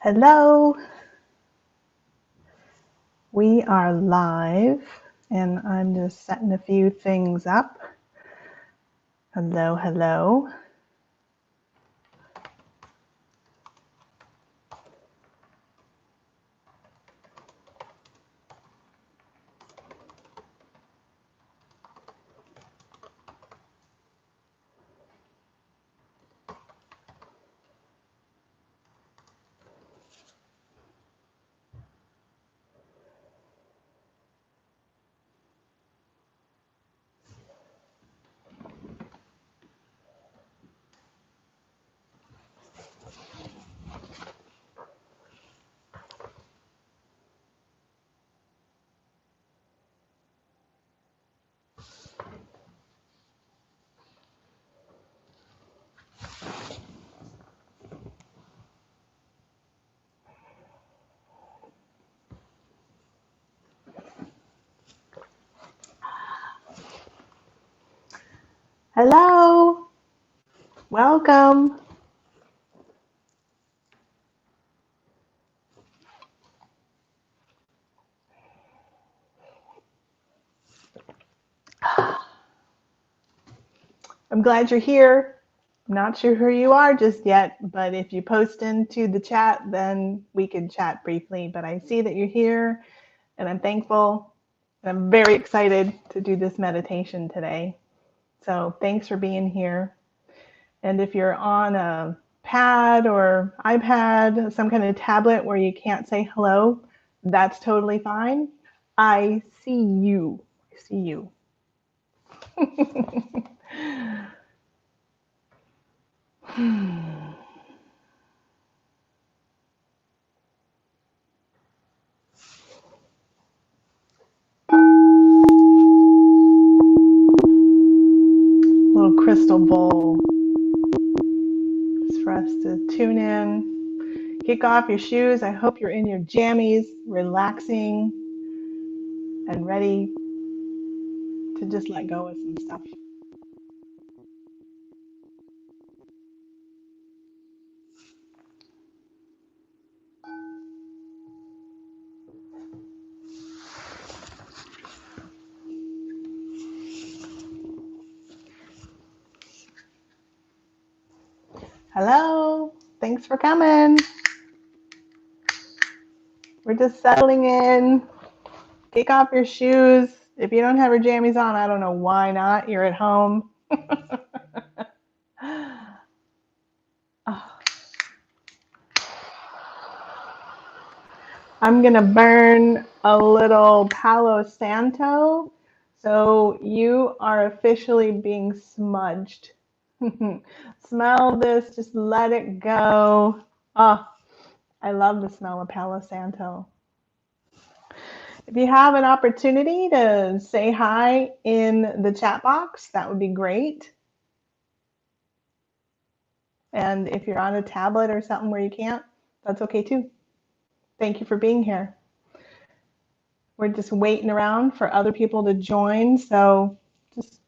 Hello, we are live and I'm just setting a few things up. Hello, hello. Hello, welcome. I'm glad you're here. I'm not sure who you are just yet, but if you post into the chat, then we can chat briefly. But I see that you're here and I'm thankful. And I'm very excited to do this meditation today. So thanks for being here. And if you're on a pad or iPad, some kind of tablet where you can't say hello, that's totally fine. I see you. I see you. Little crystal bowl just for us to tune in. Kick off your shoes. I hope you're in your jammies, relaxing and ready to just let go of some stuff. Hello. Thanks for coming. We're just settling in. Kick off your shoes. If you don't have your jammies on, I don't know why not. You're at home. I'm going to burn a little Palo Santo. So you are officially being smudged. Smell this, just let it go. Oh, I love the smell of Palo Santo. If you have an opportunity to say hi in the chat box, that would be great. And if you're on a tablet or something where you can't, that's okay too. Thank you for being here. We're just waiting around for other people to join, so just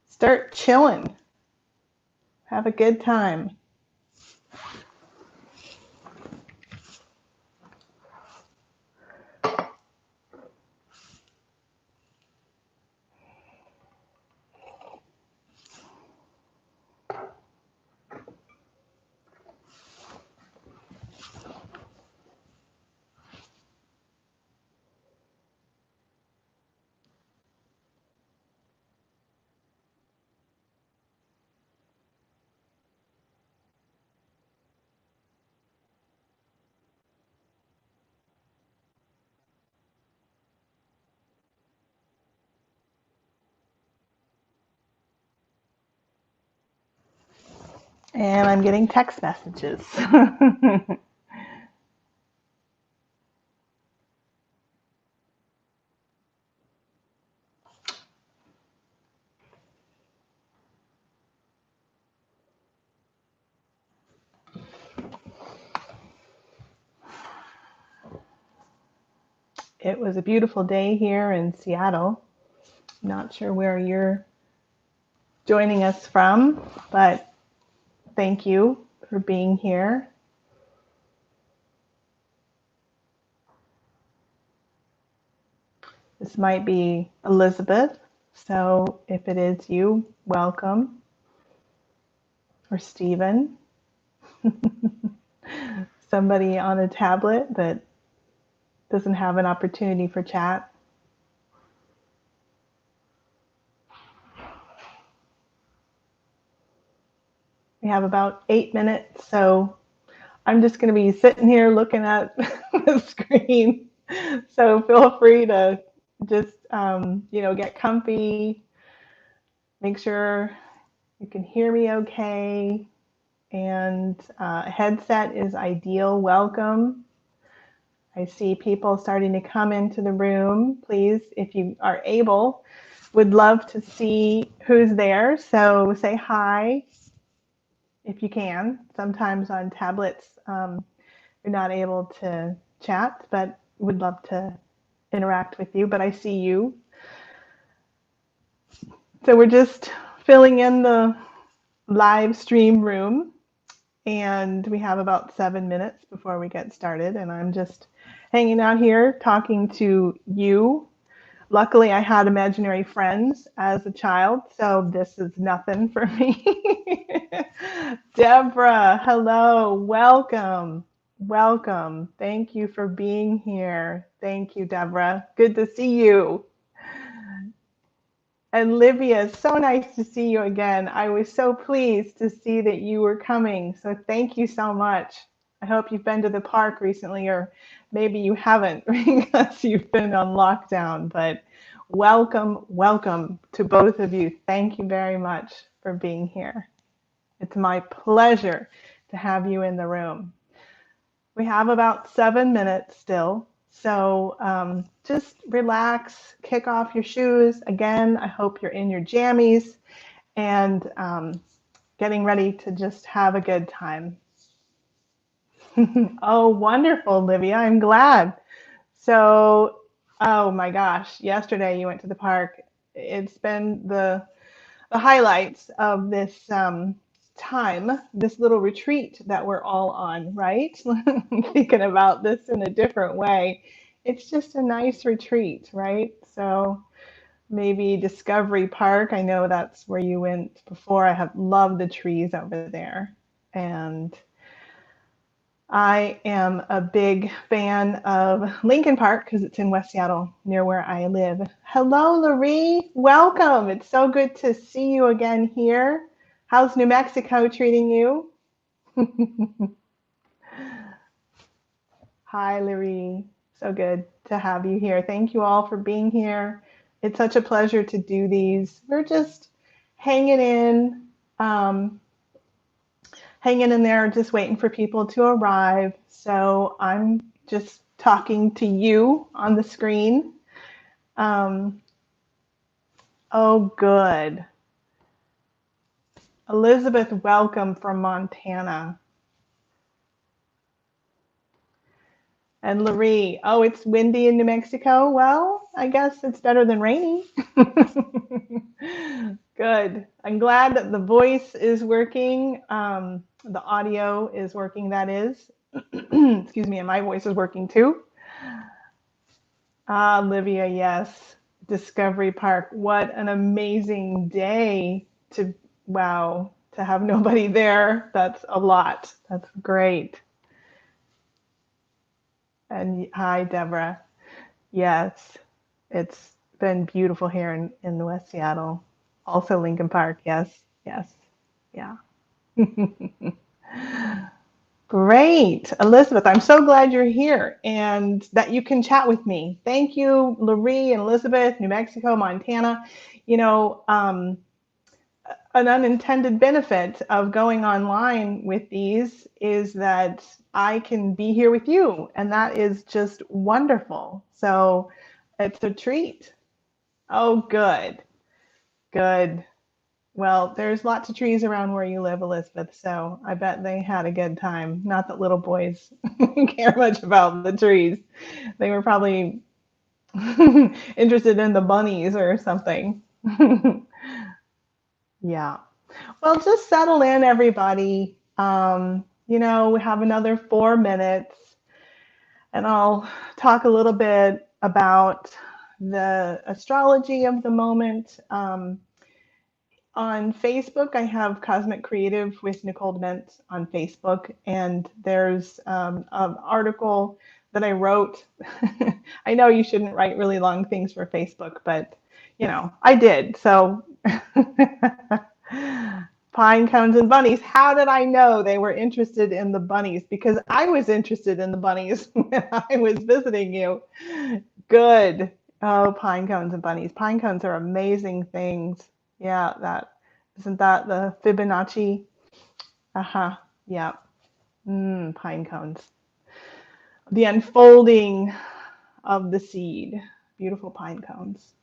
start chilling. Have a good time. And I'm getting text messages. It was a beautiful day here in Seattle. Not sure where you're joining us from, but thank you for being here. This might be Elizabeth. So if it is you, welcome. Or Stephen. Somebody on a tablet that doesn't have an opportunity for chat. We have about 8 minutes, so I'm just going to be sitting here looking at the screen. So feel free to just, get comfy, make sure you can hear me okay, and a headset is ideal. Welcome. I see people starting to come into the room. Please, if you are able, would love to see who's there. So say hi if you can. Sometimes on tablets, you're not able to chat, but would love to interact with you. But I see you. So we're just filling in the live stream room, and we have about 7 minutes before we get started. And I'm just hanging out here talking to you. Luckily, I had imaginary friends as a child, so this is nothing for me. Deborah, hello, welcome, welcome. Thank you for being here. Thank you, Deborah. Good to see you. And Livia, so nice to see you again. I was so pleased to see that you were coming, so thank you so much. I hope you've been to the park recently, or maybe you haven't because you've been on lockdown, but welcome, welcome to both of you. Thank you very much for being here. It's my pleasure to have you in the room. We have about 7 minutes still, so just relax, kick off your shoes. Again, I hope you're in your jammies and getting ready to just have a good time. Oh, wonderful, Olivia. I'm glad. So, oh my gosh, yesterday you went to the park. It's been the highlights of this time, this little retreat that we're all on, right? Thinking about this in a different way. It's just a nice retreat, right? So maybe Discovery Park. I know that's where you went before. I have loved the trees over there. And I am a big fan of Lincoln Park because it's in West Seattle, near where I live. Hello, Laurie. Welcome. It's so good to see you again here. How's New Mexico treating you? Hi, Laurie. So good to have you here. Thank you all for being here. It's such a pleasure to do these. We're just hanging in, hanging in there, just waiting for people to arrive. So I'm just talking to you on the screen. Oh, good. Elizabeth, welcome from Montana. And Laurie, oh, it's windy in New Mexico. Well, I guess it's better than rainy. Good. I'm glad that the voice is working. The audio is working, that is. Excuse me, and my voice is working too. Ah, Livia, yes. Discovery Park. What an amazing day to, wow, to have nobody there. That's a lot. That's great. And hi, Deborah. Yes, it's been beautiful here in West Seattle. Also Lincoln Park. Yes, yes, yeah. Great. Elizabeth, I'm so glad you're here and that you can chat with me. Thank you, Laurie and Elizabeth, New Mexico, Montana. You know, an unintended benefit of going online with these is that I can be here with you, and that is just wonderful. So it's a treat. Oh, good, good. Well, there's lots of trees around where you live, Elizabeth, so I bet they had a good time. Not that little boys care much about the trees. They were probably interested in the bunnies or something. Yeah. Well, just settle in, everybody. We have another 4 minutes, and I'll talk a little bit about the astrology of the moment. On Facebook, I have Cosmic Creative with Nichole DeMent on Facebook, and there's an article that I wrote. I know you shouldn't write really long things for Facebook, but you know, I did. So pine cones and bunnies. How did I know they were interested in the bunnies? Because I was interested in the bunnies when I was visiting you. Good. Oh, pine cones and bunnies. Pine cones are amazing things. Yeah, that isn't that the Fibonacci? Uh-huh. Yeah. Pine cones. The unfolding of the seed. Beautiful pine cones.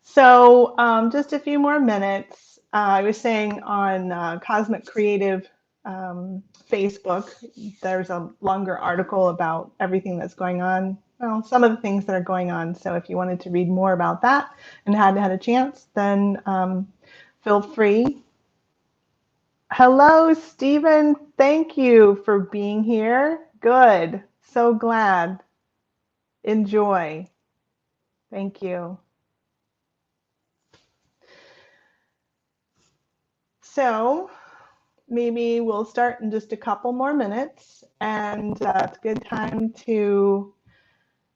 So just a few more minutes. I was saying on Cosmic Creative Facebook, there's a longer article about everything that's going on. Well, some of the things that are going on. So if you wanted to read more about that and hadn't had a chance, then feel free. Hello, Stephen. Thank you for being here. Good. So glad. Enjoy. Thank you. So maybe we'll start in just a couple more minutes, and it's a good time to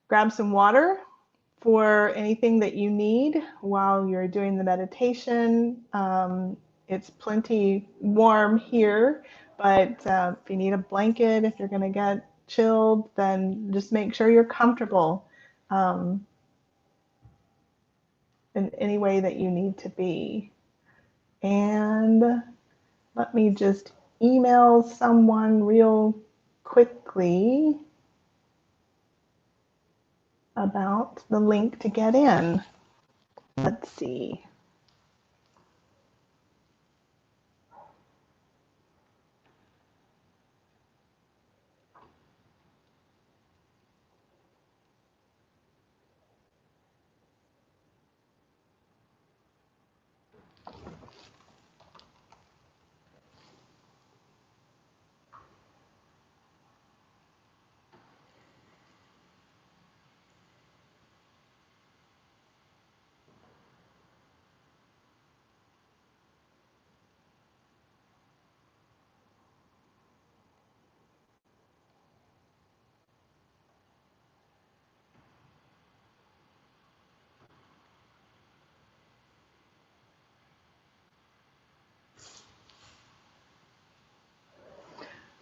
grab some water for anything that you need while you're doing the meditation. It's plenty warm here, but if you need a blanket, if you're going to get chilled, then just make sure you're comfortable in any way that you need to be. And let me just email someone real quickly about the link to get in. Let's see.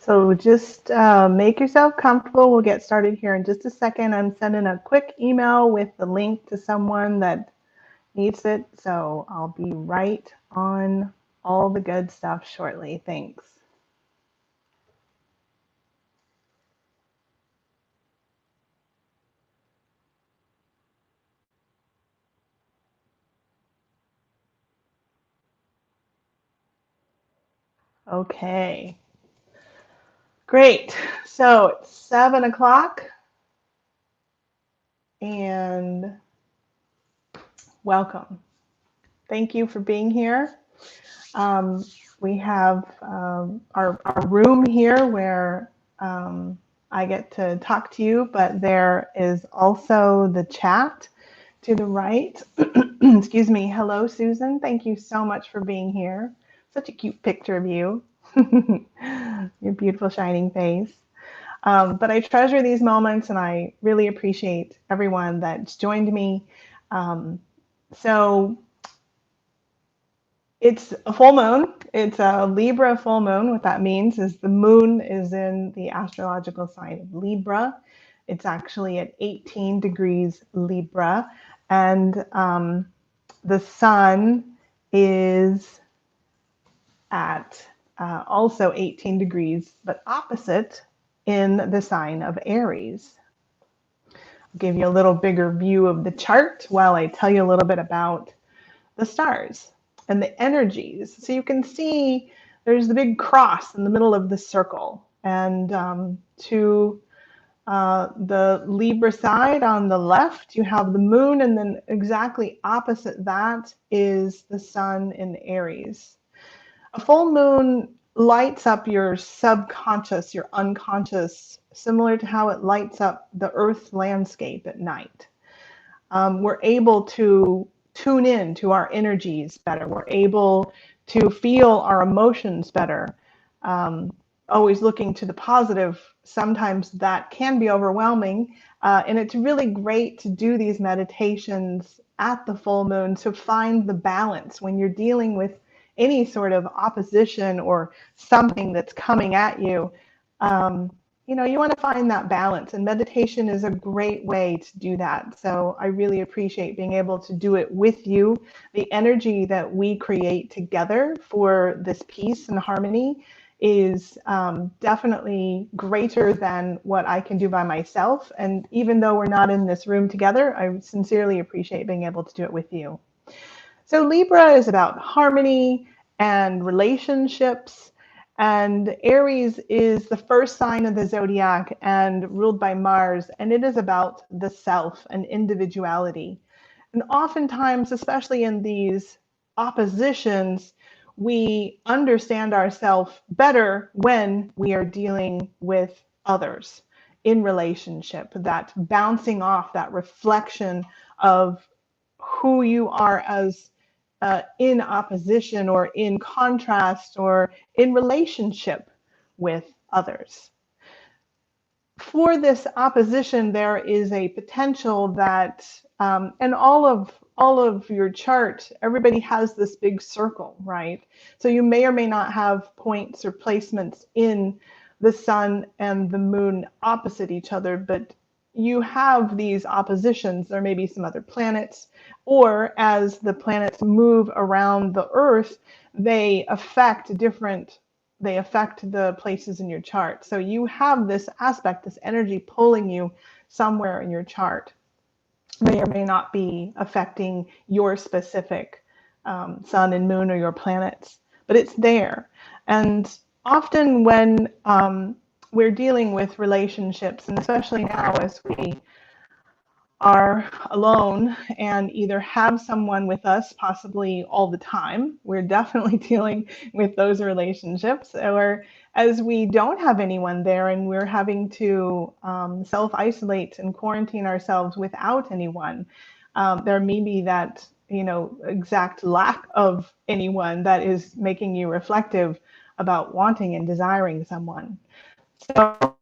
So just make yourself comfortable. We'll get started here in just a second. I'm sending a quick email with the link to someone that needs it. So I'll be right on all the good stuff shortly. Thanks. Okay. Great. So it's 7 o'clock and welcome. Thank you for being here. We have our room here where I get to talk to you, but there is also the chat to the right. Excuse me. Hello, Susan. Thank you so much for being here. Such a cute picture of you. Your beautiful shining face. But I treasure these moments and I really appreciate everyone that's joined me. So it's a full moon. It's a Libra full moon. What that means is the moon is in the astrological sign of Libra. It's actually at 18 degrees Libra. And the sun is at also 18 degrees, but opposite in the sign of Aries. I'll give you a little bigger view of the chart while I tell you a little bit about the stars and the energies. So you can see there's the big cross in the middle of the circle. And to the Libra side on the left, you have the moon, and then exactly opposite that is the sun in Aries. A full moon lights up your subconscious, your unconscious, similar to how it lights up the earth landscape at night. We're able to tune in to our energies better. We're able to feel our emotions better. Always looking to the positive, sometimes that can be overwhelming. And it's really great to do these meditations at the full moon to find the balance when you're dealing with any sort of opposition or something that's coming at you. You want to find that balance, and meditation is a great way to do that. So I really appreciate being able to do it with you. The energy that we create together for this peace and harmony is definitely greater than what I can do by myself. And even though we're not in this room together, I sincerely appreciate being able to do it with you. So Libra is about harmony and relationships. And Aries is the first sign of the zodiac and ruled by Mars. And it is about the self and individuality. And oftentimes, especially in these oppositions, we understand ourselves better when we are dealing with others in relationship, that bouncing off, that reflection of who you are as in opposition or in contrast or in relationship with others. For this opposition, there is a potential that, and all of your chart, everybody has this big circle, right? So you may or may not have points or placements in the sun and the moon opposite each other, but you have these oppositions. There may be some other planets, or as the planets move around the Earth, they affect the places in your chart. So you have this aspect, this energy pulling you somewhere in your chart. May or may not be affecting your specific sun and moon or your planets, but it's there. And often when we're dealing with relationships, and especially now as we are alone and either have someone with us, possibly all the time, we're definitely dealing with those relationships, or as we don't have anyone there and we're having to self-isolate and quarantine ourselves without anyone, there may be that exact lack of anyone that is making you reflective about wanting and desiring someone. So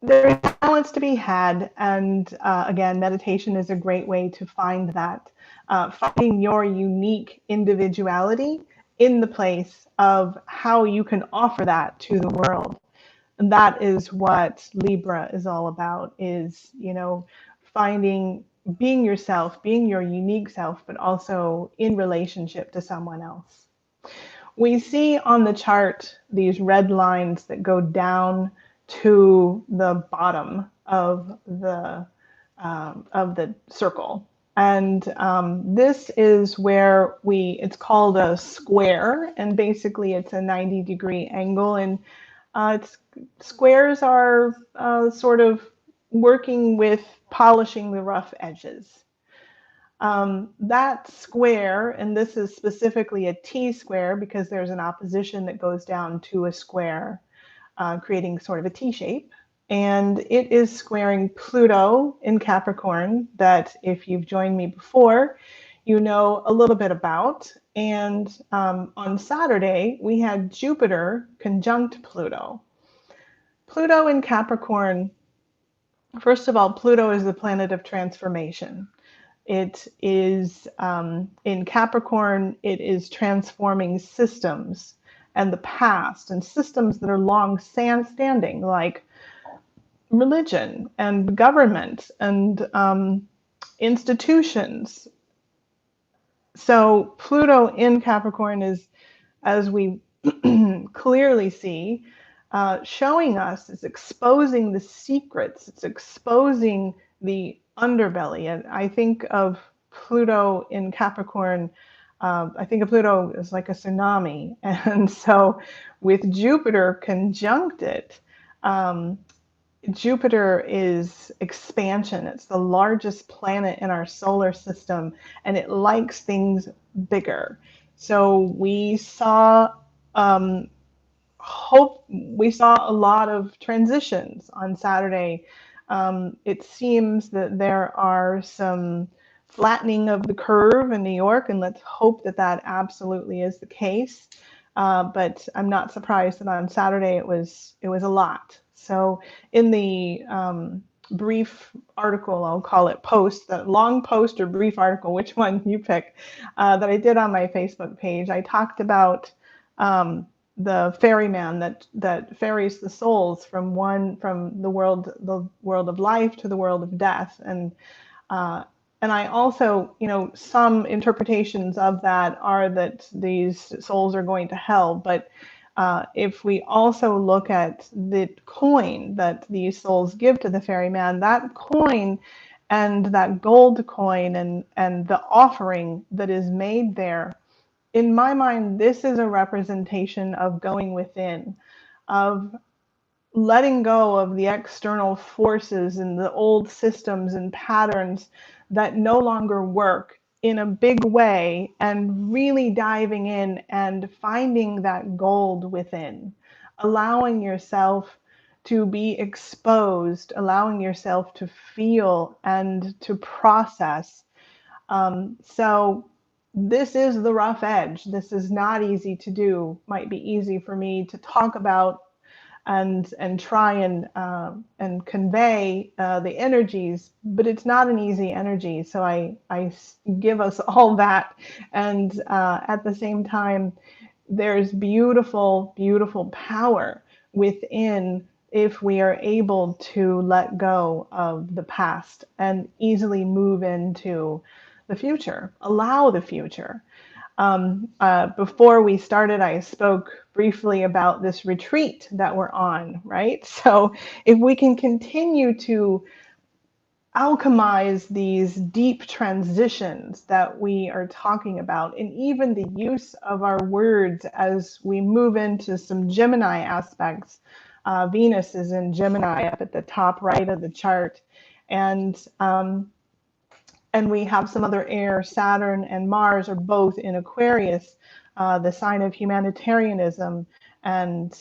there is balance to be had, and again, meditation is a great way to find that, finding your unique individuality in the place of how you can offer that to the world. And that is what Libra is all about, is, finding, being yourself, being your unique self, but also in relationship to someone else. We see on the chart these red lines that go down to the bottom of the circle. And this is where it's called a square, and basically it's a 90-degree angle. And squares are sort of working with polishing the rough edges. That square, and this is specifically a T-square because there's an opposition that goes down to a square, creating sort of a T shape. And it is squaring Pluto in Capricorn, that if you've joined me before, you know a little bit about. And on Saturday, we had Jupiter conjunct Pluto. Pluto in Capricorn, first of all, Pluto is the planet of transformation. It is, in Capricorn, it is transforming systems and the past, and systems that are long standing, like religion and government and institutions. So Pluto in Capricorn is, as we clearly see, showing us, it's exposing the secrets, it's exposing the underbelly. And I think of Pluto in Capricorn, I think of Pluto as like a tsunami. And so with Jupiter conjunct it, Jupiter is expansion. It's the largest planet in our solar system, and it likes things bigger. So we saw we saw a lot of transitions on Saturday. It seems that there are some flattening of the curve in New York, and let's hope that that absolutely is the case. But I'm not surprised that on Saturday it was a lot. So in the brief article, I'll call it post, that long post or brief article, which one you pick, that I did on my Facebook page, I talked about the ferryman that ferries the souls from the world of life to the world of death, uh, and I also, some interpretations of that are that these souls are going to hell. But if we also look at the coin that these souls give to the ferryman, that coin and that gold coin and the offering that is made there, in my mind, this is a representation of going within, of letting go of the external forces and the old systems and patterns that no longer work in a big way, and really diving in and finding that gold within, allowing yourself to be exposed, allowing yourself to feel and to process. So this is the rough edge. This is not easy to do. Might be easy for me to talk about and try and convey the energies, but it's not an easy energy. So I give us all that, and at the same time, there's beautiful, beautiful power within if we are able to let go of the past and easily move into the future, allow the future. Before we started, I spoke briefly about this retreat that we're on, right? So if we can continue to alchemize these deep transitions that we are talking about, and even the use of our words as we move into some Gemini aspects. Venus is in Gemini up at the top right of the chart, and we have some other air. Saturn and Mars are both in Aquarius, the sign of humanitarianism and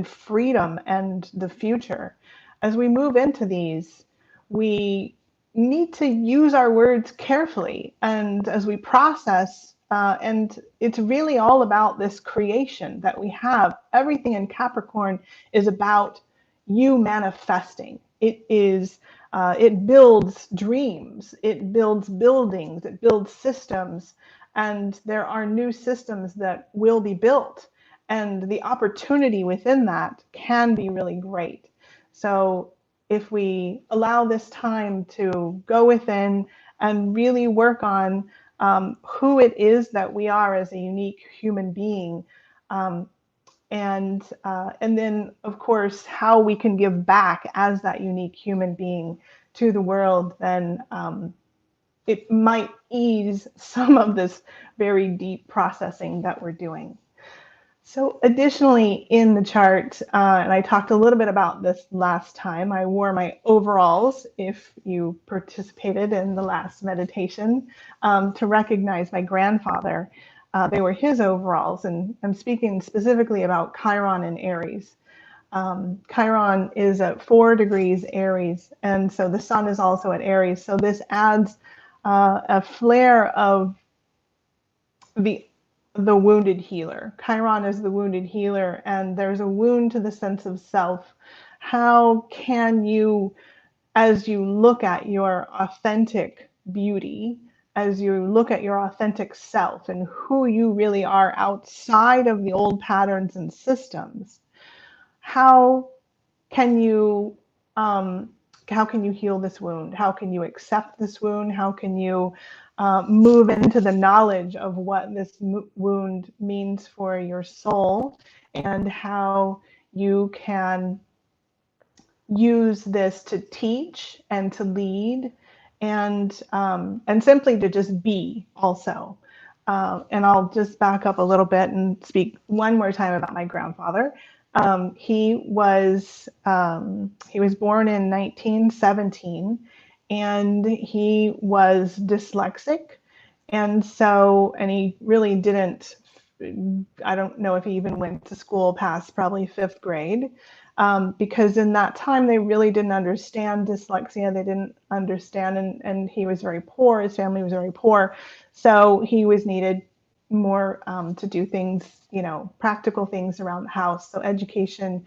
freedom and the future. As we move into these, we need to use our words carefully, and as we process, and it's really all about this creation that we have. Everything in Capricorn is about you manifesting. It builds dreams, it builds buildings, it builds systems, and there are new systems that will be built, and the opportunity within that can be really great. So if we allow this time to go within and really work on who it is that we are as a unique human being, um, and then of course how we can give back as that unique human being to the world, then it might ease some of this very deep processing that we're doing. So additionally in the chart, and I talked a little bit about this last time, I wore my overalls, if you participated in the last meditation, to recognize my grandfather. They were his overalls, and I'm speaking specifically about Chiron and Aries. Chiron is at 4 degrees Aries, and so the sun is also at Aries. So this adds a flare of the wounded healer. Chiron is the wounded healer, and there's a wound to the sense of self. How can you, as you look at your authentic beauty, as you look at your authentic self and who you really are outside of the old patterns and systems, how can you heal this wound? How can you accept this wound? How can you move into the knowledge of what this wound means for your soul, and how you can use this to teach and to lead, and simply to just be also. And I'll just back up a little bit and speak one more time about my grandfather. He was born in 1917, and he was dyslexic, and he really didn't I don't know if he even went to school past probably 5th grade, because in that time they really didn't understand dyslexia. They didn't understand, and he was very poor. His family was very poor, so he was needed more to do things, practical things around the house. So education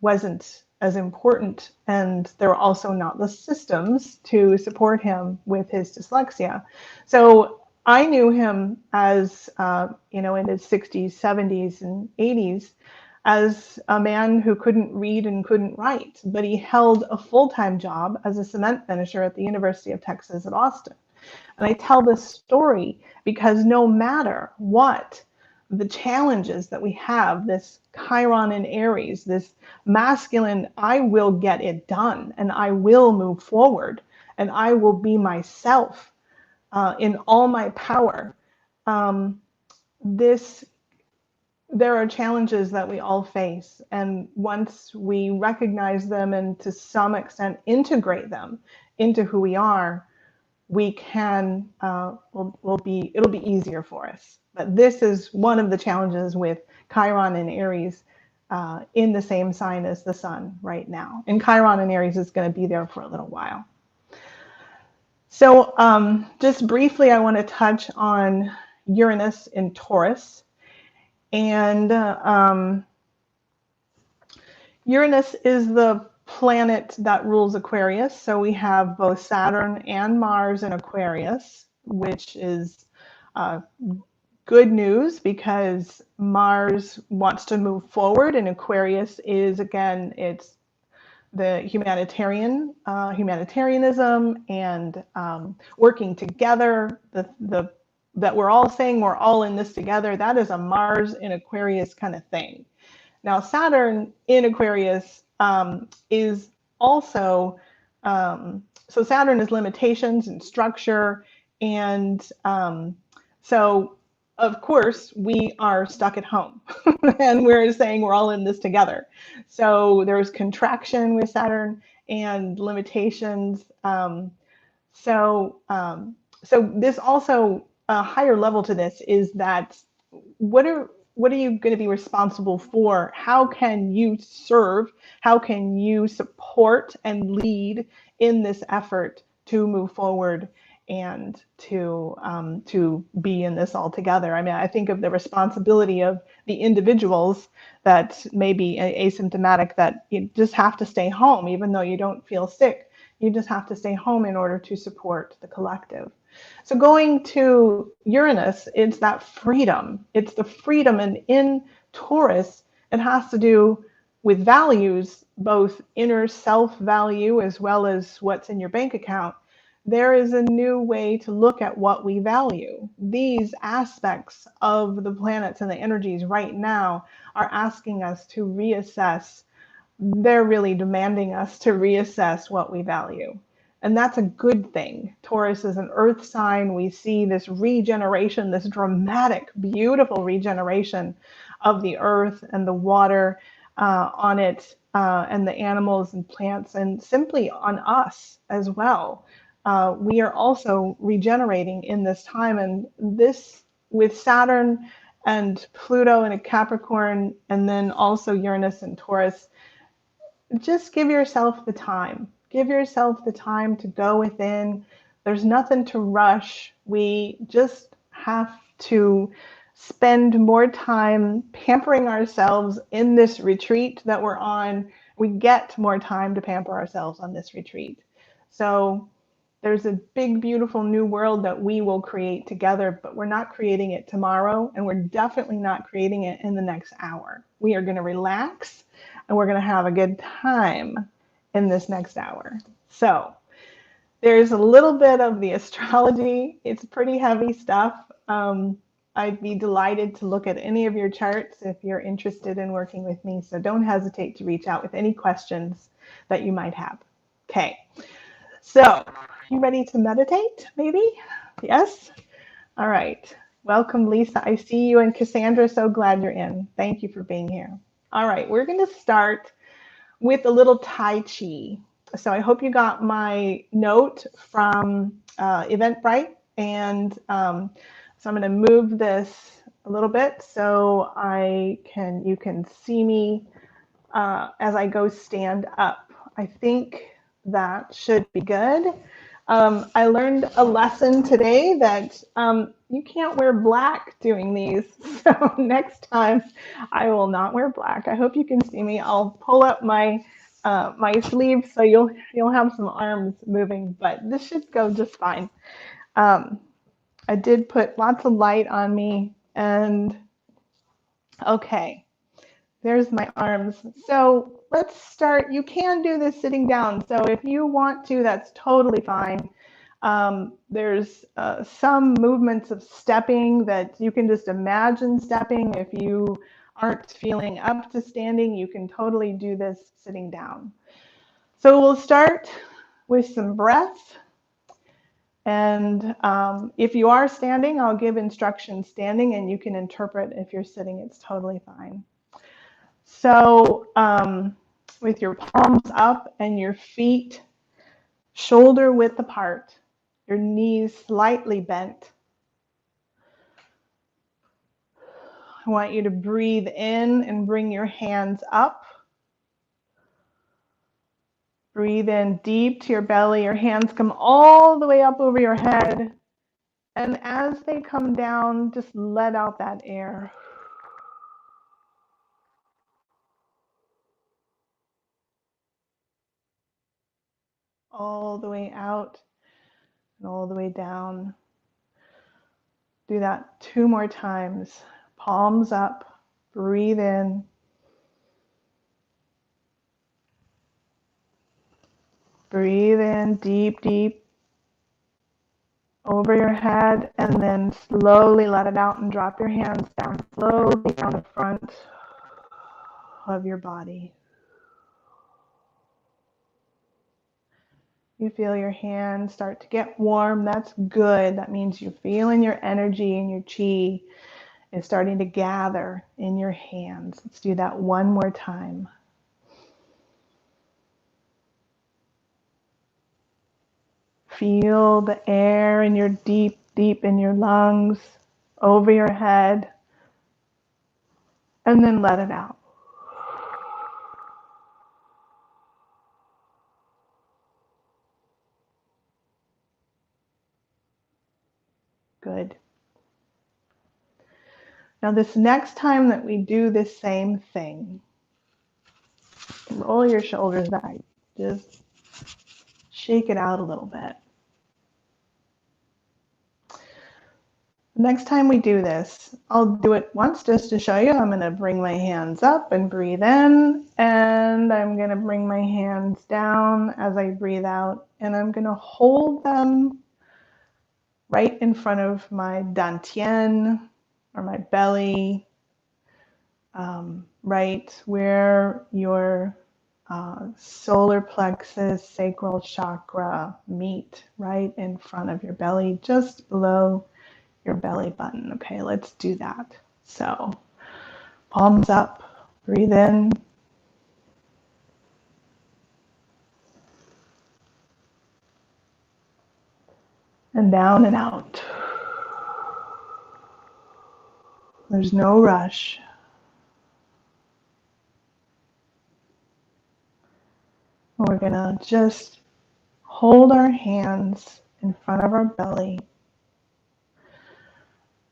wasn't as important, and there were also not the systems to support him with his dyslexia. So I knew him as, in his 60s, 70s, and 80s, as a man who couldn't read and couldn't write, but he held a full-time job as a cement finisher at the University of Texas at Austin. And I tell this story because no matter what the challenges that we have, this Chiron in Aries, this masculine, I will get it done and I will move forward and I will be myself in all my power. There are challenges that we all face, and once we recognize them and to some extent integrate them into who we are, we can it'll be easier for us. But this is one of the challenges with Chiron and Aries in the same sign as the sun right now. And Chiron and Aries is going to be there for a little while. So just briefly, I want to touch on Uranus in Taurus. And Uranus is the planet that rules Aquarius. So we have both Saturn and Mars in Aquarius, which is good news because Mars wants to move forward, and Aquarius is, again, it's the humanitarianism and working together, that we're all saying we're all in this together. That is a Mars in Aquarius kind of thing. Now, Saturn in Aquarius is also, so Saturn is limitations and structure. And so, of course, we are stuck at home and we're saying we're all in this together. So there's contraction with Saturn and limitations. So this also, a higher level to this is that what are you going to be responsible for? How can you serve? How can you support and lead in this effort to move forward and to be in this all together? I mean, I think of the responsibility of the individuals that may be asymptomatic, that you just have to stay home, even though you don't feel sick. You just have to stay home in order to support the collective. So going to Uranus, it's that freedom. It's the freedom. And in Taurus, it has to do with values, both inner self-value as well as what's in your bank account. There is a new way to look at what we value. These aspects of the planets and the energies right now are asking us to reassess. They're really demanding us to reassess what we value. And that's a good thing. Taurus is an earth sign. We see this regeneration, this dramatic, beautiful regeneration of the earth and the water on it, and the animals and plants, and simply on us as well. We are also regenerating in this time. And this, with Saturn and Pluto in a Capricorn, and then also Uranus and Taurus, just give yourself the time. Give yourself the time to go within. There's nothing to rush. We just have to spend more time pampering ourselves in this retreat that we're on. We get more time to pamper ourselves on this retreat. So there's a big, beautiful new world that we will create together, but we're not creating it tomorrow, and we're definitely not creating it in the next hour. We are going to relax, and we're going to have a good time in this next hour. So there's a little bit of the astrology. It's pretty heavy stuff. I'd be delighted to look at any of your charts if you're interested in working with me. So don't hesitate to reach out with any questions that you might have. Okay, so you ready to meditate, maybe? Yes? All right. Welcome, Lisa. I see you. And Cassandra, so glad you're in. Thank you for being here. All right, we're going to start with a little Tai Chi. So I hope you got my note from Eventbrite. And so I'm going to move this a little bit so you can see me as I go stand up. I think that should be good. I learned a lesson today that you can't wear black doing these. So next time I will not wear black. I hope you can see me. I'll pull up my my sleeve so you'll have some arms moving, but this should go just fine. I did put lots of light on me, and okay, there's my arms. So let's start. You can do this sitting down. So if you want to, that's totally fine. There's some movements of stepping that you can just imagine stepping. If you aren't feeling up to standing, you can totally do this sitting down. So we'll start with some breath. And if you are standing, I'll give instructions standing, and you can interpret. If you're sitting, it's totally fine. So with your palms up and your feet shoulder width apart, your knees slightly bent, I want you to breathe in and bring your hands up. Breathe in deep to your belly. Your hands come all the way up over your head. And as they come down, just let out that air. All the way out and all the way down. Do that 2 more times. Palms up, breathe in. Breathe in deep, deep over your head, and then slowly let it out and drop your hands down slowly down the front of your body. You feel your hands start to get warm. That's good. That means you're feeling your energy and your chi is starting to gather in your hands. Let's do that 1 more time. Feel the air in your deep in your lungs, over your head, and then let it out. Good. Now this next time that we do this same thing, roll your shoulders back. Just shake it out a little bit. Next time we do this, I'll do it once just to show you. I'm going to bring my hands up and breathe in, and I'm going to bring my hands down as I breathe out, and I'm going to hold them right in front of my dantian or my belly, right where your solar plexus, sacral chakra meet, right in front of your belly, just below your belly button. Okay, let's do that. So palms up, breathe in. And down and out. There's no rush. We're gonna just hold our hands in front of our belly.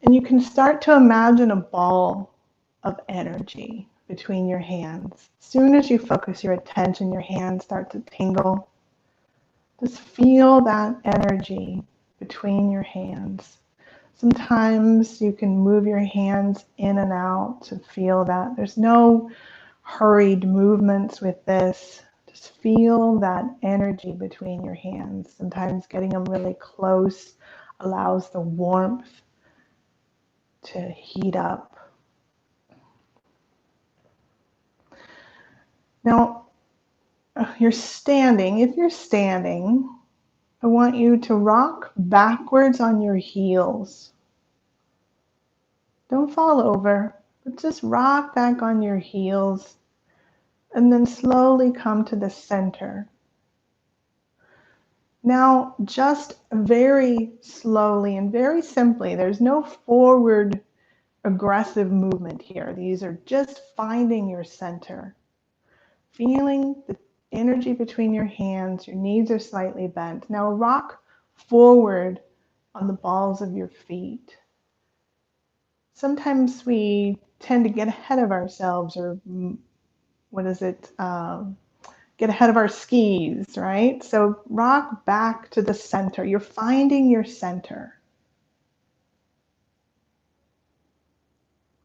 And you can start to imagine a ball of energy between your hands. As soon as you focus your attention, your hands start to tingle. Just feel that energy between your hands. Sometimes you can move your hands in and out to feel that. There's no hurried movements with this. Just feel that energy between your hands. Sometimes getting them really close allows the warmth to heat up. Now, you're standing. If you're standing, I want you to rock backwards on your heels. Don't fall over, but just rock back on your heels and then slowly come to the center. Now, just very slowly and very simply, there's no forward aggressive movement here. These are just finding your center, feeling the energy between your hands. Your knees are slightly bent. Now rock forward on the balls of your feet. Sometimes we tend to get ahead of ourselves, or get ahead of our skis, right? So rock back to the center. You're finding your center.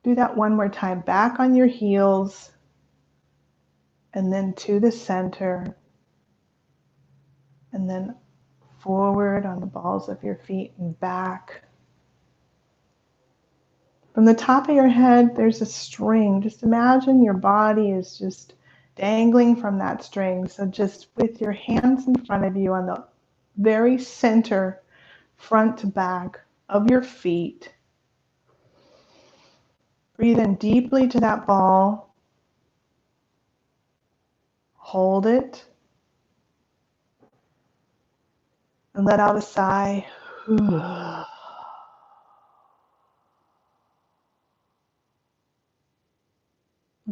Do that one more time. Back on your heels, and then to the center, and then forward on the balls of your feet and back. From the top of your head, there's a string. Just imagine your body is just dangling from that string. So just with your hands in front of you on the very center, front to back of your feet, breathe in deeply to that ball. Hold it. And let out a sigh.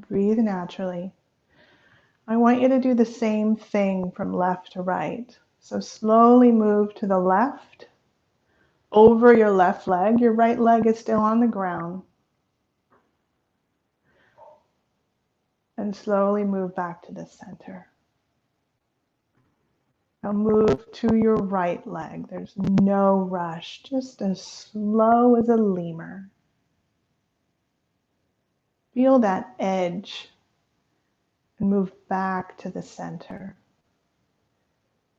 Breathe naturally. I want you to do the same thing from left to right. So slowly move to the left, over your left leg. Your right leg is still on the ground. And slowly move back to the center. Now move to your right leg. There's no rush, just as slow as a lemur. Feel that edge and move back to the center.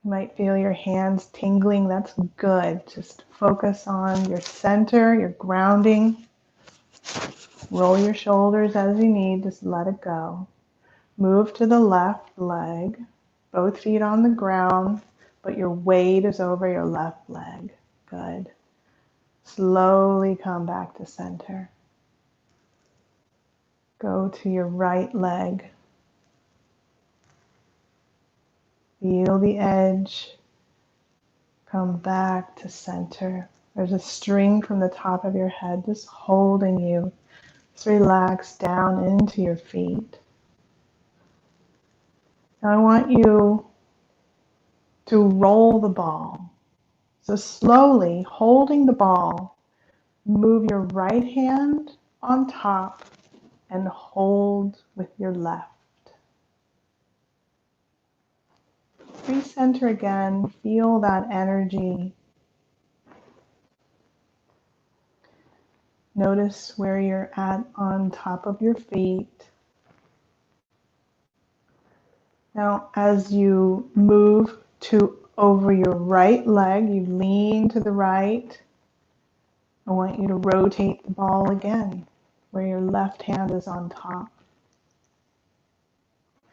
You might feel your hands tingling. That's good. Just focus on your center, your grounding. Roll your shoulders as you need. Just let it go. Move to the left leg. Both feet on the ground, but your weight is over your left leg. Good. Slowly come back to center. Go to your right leg. Feel the edge. Come back to center. There's a string from the top of your head just holding you. Just relax down into your feet. Now I want you to roll the ball. So slowly, holding the ball, move your right hand on top and hold with your left. Recenter again. Feel that energy. Notice where you're at on top of your feet. Now, as you move to over your right leg, you lean to the right. I want you to rotate the ball again, where your left hand is on top.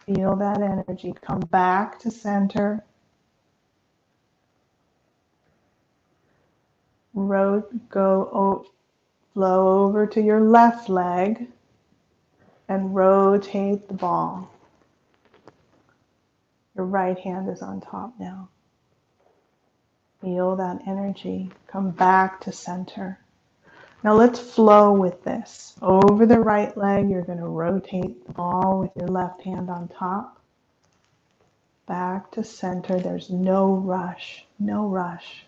Feel that energy. Come back to center. Flow over to your left leg and rotate the ball. Your right hand is on top now. Feel that energy. Come back to center. Now let's flow with this. Over the right leg, you're going to rotate the ball with your left hand on top. Back to center. There's no rush. No rush.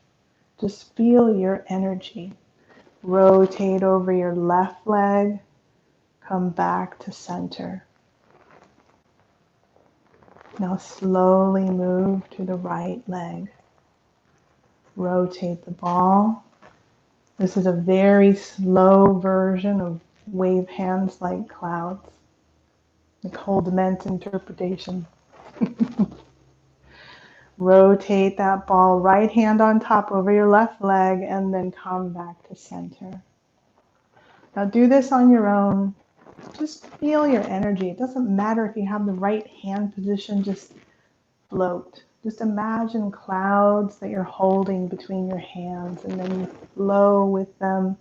Just feel your energy. Rotate over your left leg. Come back to center. Now slowly move to the right leg. Rotate the ball. This is a very slow version of wave hands like clouds. Nichole DeMent interpretation. Rotate that ball, right hand on top over your left leg, and then come back to center. Now do this on your own. Just feel your energy. It doesn't matter if you have the right hand position, just float. Just imagine clouds that you're holding between your hands, and then you flow with them,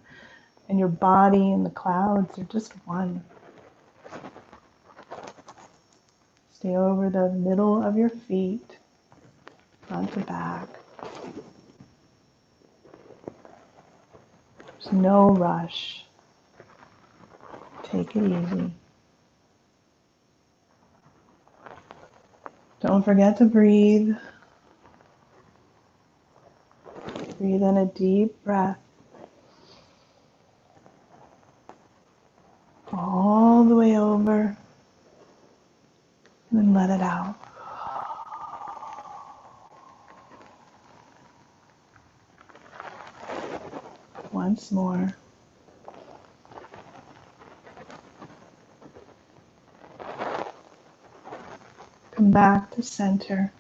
and your body and the clouds are just one. Stay over the middle of your feet, front to back. There's no rush. Take it easy. Don't forget to breathe. Breathe in a deep breath. All the way over. And then let it out. Once more. Come back to center.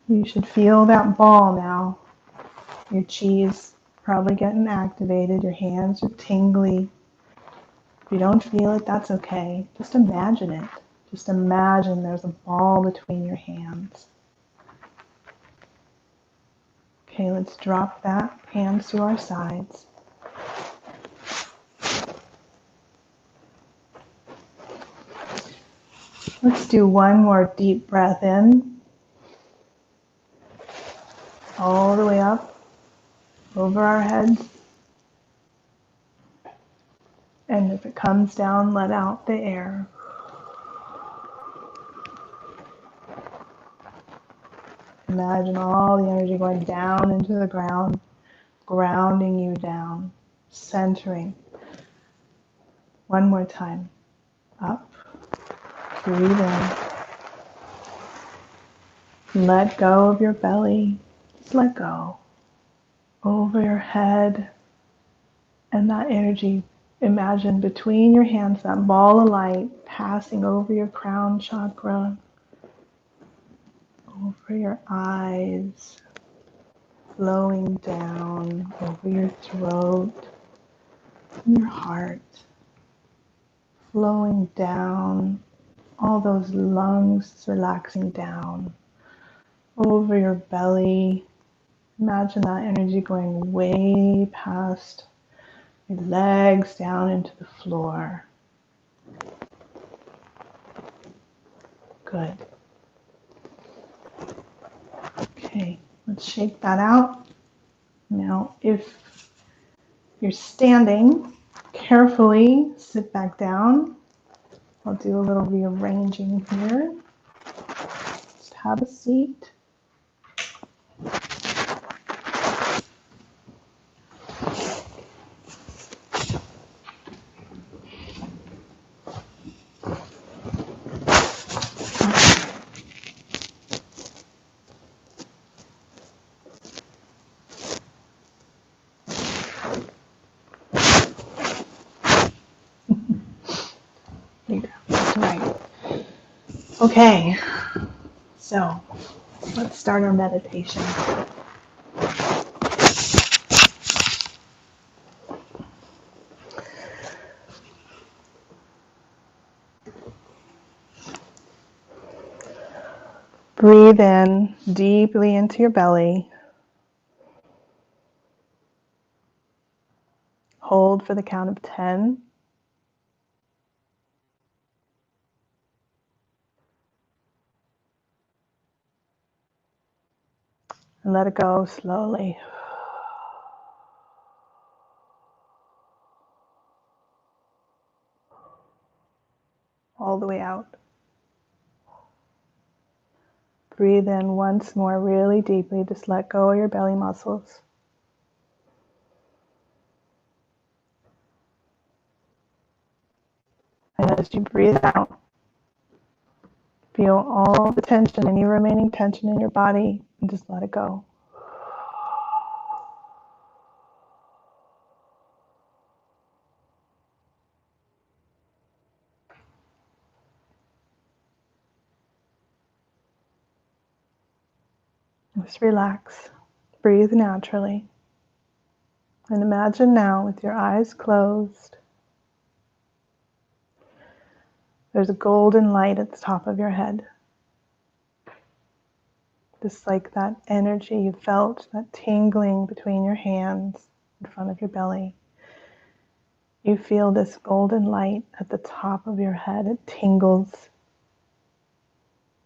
You should feel that ball now. Your chi is probably getting activated. Your hands are tingly. If you don't feel it, that's okay. Just imagine it. Just imagine there's a ball between your hands. Okay, let's drop that. Hands to our sides. Let's do one more deep breath in. All the way up over our heads. And if it comes down, let out the air. Imagine all the energy going down into the ground, grounding you down, centering. One more time. Up. Breathe in. Let go of your belly. Just let go. Over your head. And that energy, imagine between your hands, that ball of light passing over your crown chakra, over your eyes, flowing down over your throat and your heart, flowing down, all those lungs relaxing down, over your belly. Imagine that energy going way past your legs down into the floor. Good. Okay, let's shake that out. Now, if you're standing, carefully sit back down. I'll do a little rearranging here. Just have a seat. Right. Okay, so let's start our meditation. Breathe in deeply into your belly. Hold for the count of 10. And let it go slowly. All the way out. Breathe in once more really deeply. Just let go of your belly muscles. And as you breathe out, feel all the tension, any remaining tension in your body, and just let it go. Just relax. Breathe naturally. And imagine now with your eyes closed, there's a golden light at the top of your head. Just like that energy you felt, that tingling between your hands in front of your belly. You feel this golden light at the top of your head. It tingles,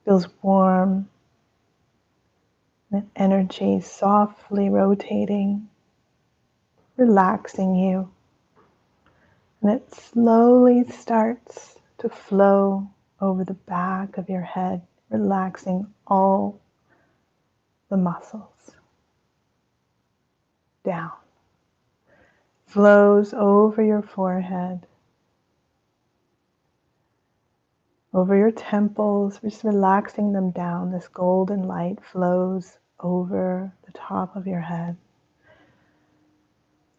feels warm. That energy softly rotating, relaxing you. And it slowly starts to flow over the back of your head, relaxing all the muscles down. Flows over your forehead, over your temples, just relaxing them down. This golden light flows over the top of your head.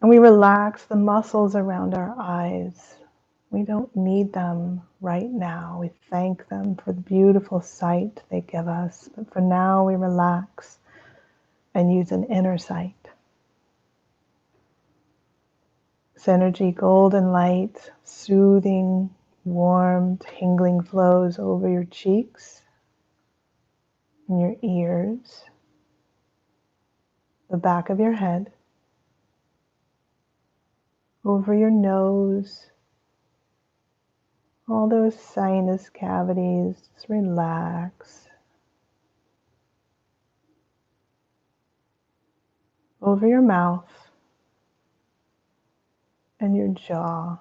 And we relax the muscles around our eyes. We don't need them right now. We thank them for the beautiful sight they give us. But for now, we relax and use an inner sight. This energy, golden light, soothing, warm, tingling flows over your cheeks and your ears, the back of your head, over your nose, all those sinus cavities. Just relax. Over your mouth and your jaw,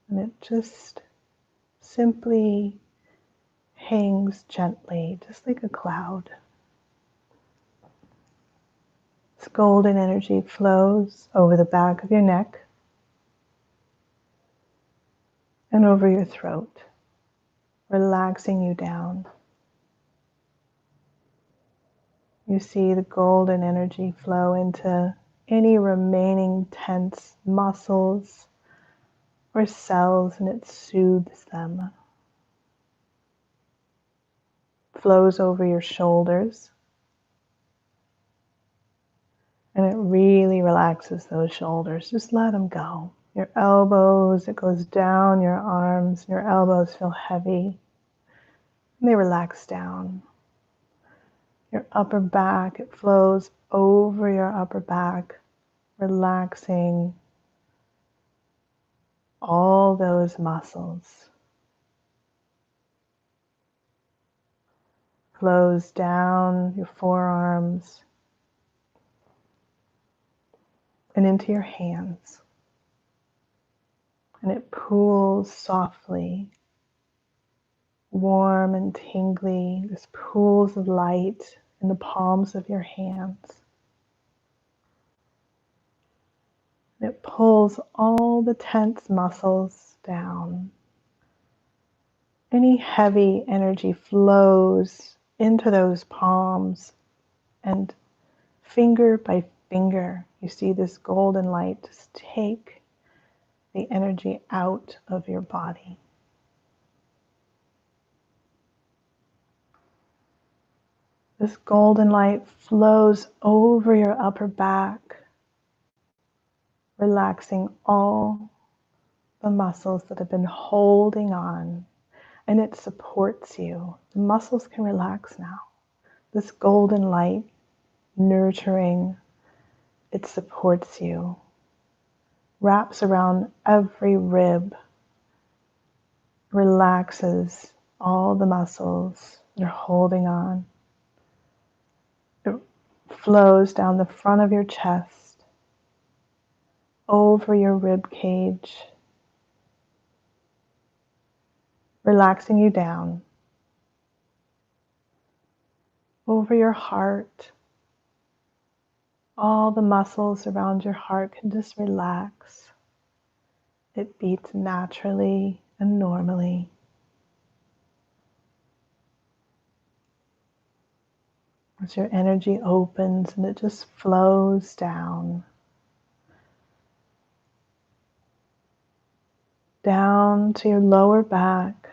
and it just simply hangs gently, just like a cloud. This golden energy flows over the back of your neck and over your throat, relaxing you down. You see the golden energy flow into any remaining tense muscles or cells, and it soothes them. Flows over your shoulders, and it really relaxes those shoulders. Just let them go. Your elbows, it goes down your arms. Your elbows feel heavy, and they relax down. Your upper back, it flows over your upper back, relaxing all those muscles. Flows down your forearms and into your hands. And it pools softly, warm and tingly, this pools of light in the palms of your hands. And it pulls all the tense muscles down. Any heavy energy flows into those palms, and finger by finger, you see this golden light just take the energy out of your body. This golden light flows over your upper back, relaxing all the muscles that have been holding on, and it supports you. The muscles can relax now. This golden light, nurturing, it supports you, wraps around every rib, relaxes all the muscles that are holding on. It flows down the front of your chest, over your rib cage, relaxing you down, over your heart. All the muscles around your heart can just relax. It beats naturally and normally. As your energy opens and it just flows down, down to your lower back.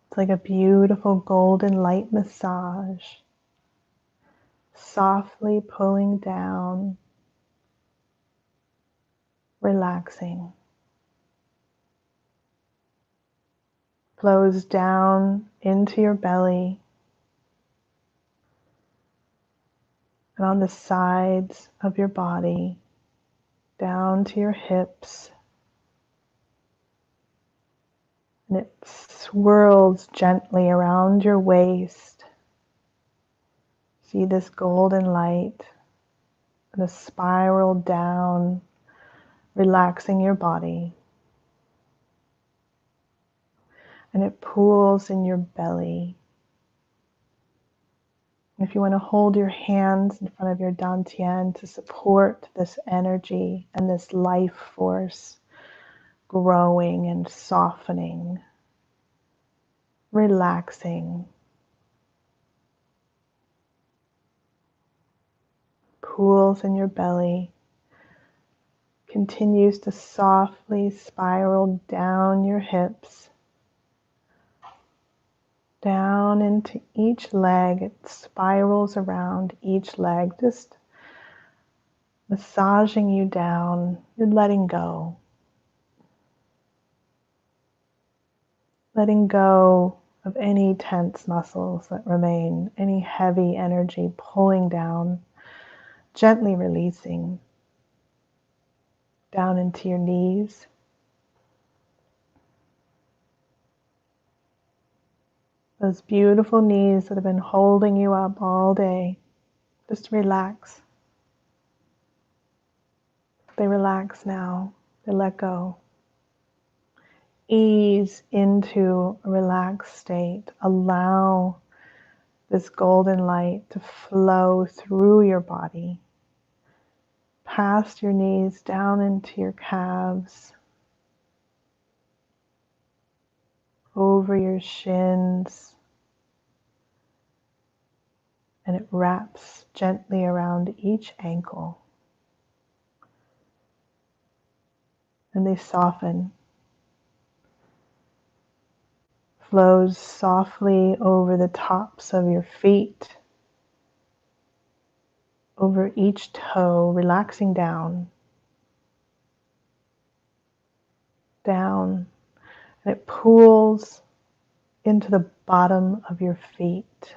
It's like a beautiful golden light massage, softly pulling down, relaxing. Flows down into your belly and on the sides of your body, down to your hips. And it swirls gently around your waist. See this golden light and a spiral down, relaxing your body. And it pools in your belly. If you want to hold your hands in front of your dantian to support this energy and this life force growing and softening, relaxing, pools in your belly, continues to softly spiral down your hips, down into each leg. It spirals around each leg, just massaging you down. You're letting go. Letting go of any tense muscles that remain, any heavy energy pulling down, gently releasing down into your knees. Those beautiful knees that have been holding you up all day. Just relax. They relax now. They let go. Ease into a relaxed state. Allow this golden light to flow through your body, past your knees, down into your calves, over your shins, and it wraps gently around each ankle. And they soften. Flows softly over the tops of your feet, over each toe, relaxing down, down, and it pools into the bottom of your feet.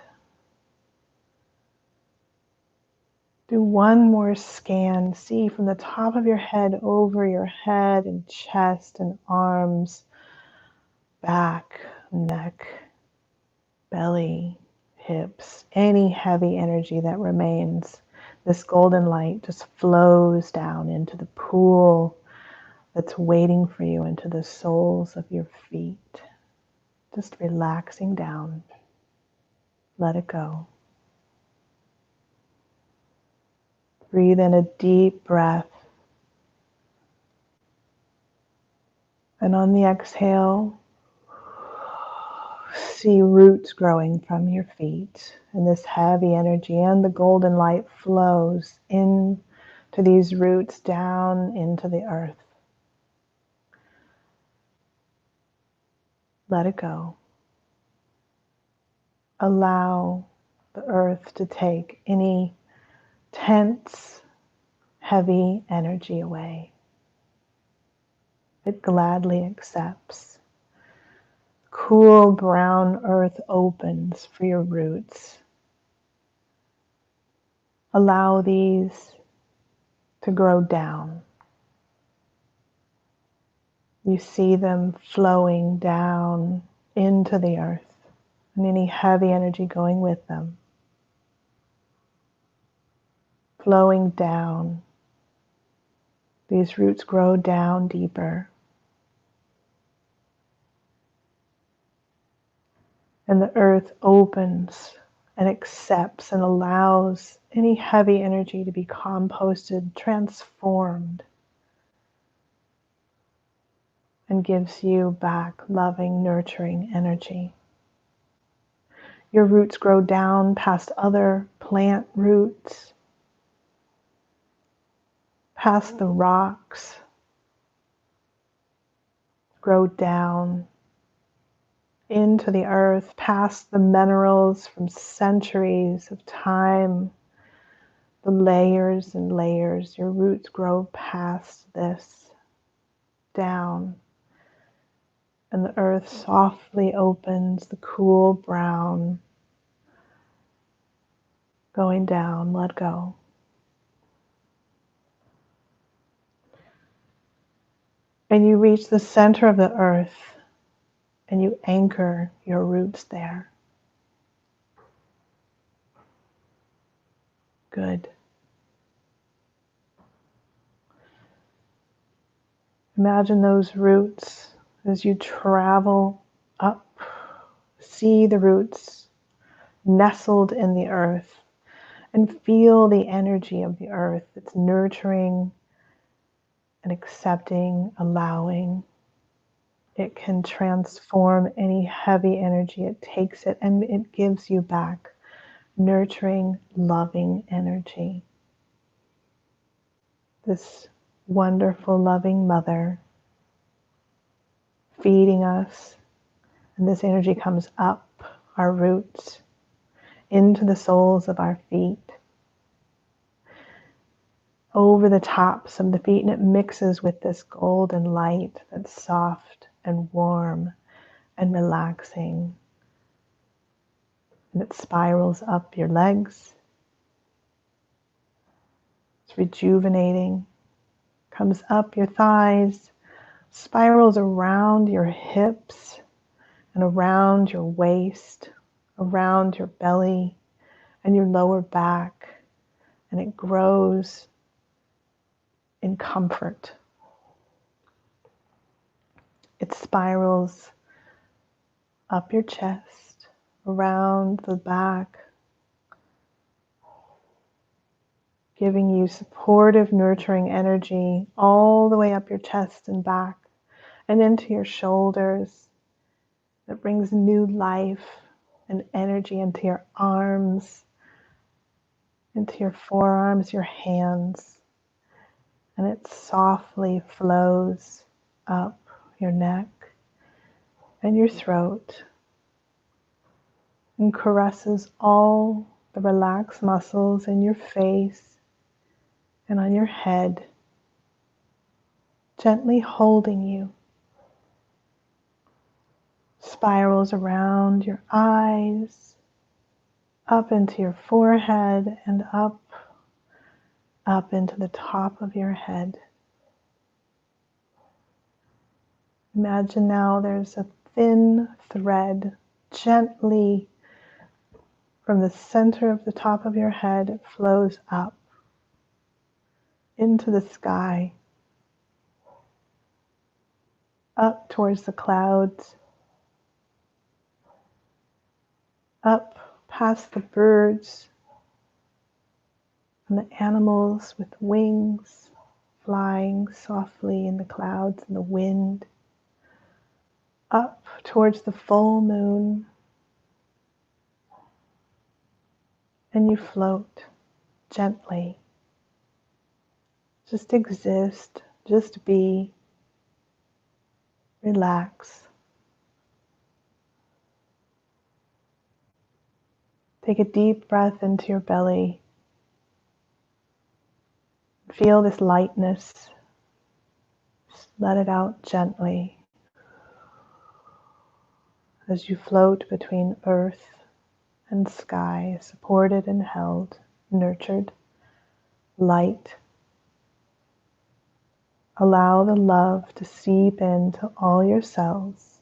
Do one more scan. See from the top of your head over your head and chest and arms, back, neck, belly, hips, any heavy energy that remains. This golden light just flows down into the pool that's waiting for you, into the soles of your feet. Just relaxing down. Let it go. Breathe in a deep breath. And on the exhale, see roots growing from your feet. And this heavy energy and the golden light flows into these roots down into the earth. Let it go. Allow the earth to take any tense, heavy energy away. It gladly accepts. Cool brown earth opens for your roots. Allow these to grow down. You see them flowing down into the earth and any heavy energy going with them. Flowing down. These roots grow down deeper. And the earth opens and accepts and allows any heavy energy to be composted, transformed, and gives you back loving, nurturing energy. Your roots grow down past other plant roots, past the rocks, grow down into the earth, past the minerals from centuries of time, the layers and layers. Your roots grow past this, down, and the earth softly opens, the cool brown, going down. Let go. And you reach the center of the earth and you anchor your roots there. Good. Imagine those roots as you travel up. See the roots nestled in the earth and feel the energy of the earth. It's nurturing and accepting, allowing. It can transform any heavy energy. It takes it and it gives you back nurturing, loving energy. This wonderful, loving mother feeding us, and this energy comes up our roots into the soles of our feet, over the tops of the feet, and it mixes with this golden light that's soft and warm and relaxing. And it spirals up your legs. It's rejuvenating. Comes up your thighs, spirals around your hips and around your waist, around your belly and your lower back. And it grows in comfort. It spirals up your chest, around the back, giving you supportive, nurturing energy all the way up your chest and back and into your shoulders. That brings new life and energy into your arms, into your forearms, your hands, and it softly flows up your neck and your throat and caresses all the relaxed muscles in your face and on your head, gently holding you. Spirals around your eyes, up into your forehead and up into the top of your head. Imagine now there's a thin thread gently from the center of the top of your head. It flows up into the sky, up towards the clouds, up past the birds and the animals with wings flying softly in the clouds and the wind, up towards the full moon, and you float gently. Just exist, just be, relax. Take a deep breath into your belly. Feel this lightness. Just let it out gently as you float between earth and sky, supported and held, nurtured, light. Allow the love to seep into all your cells.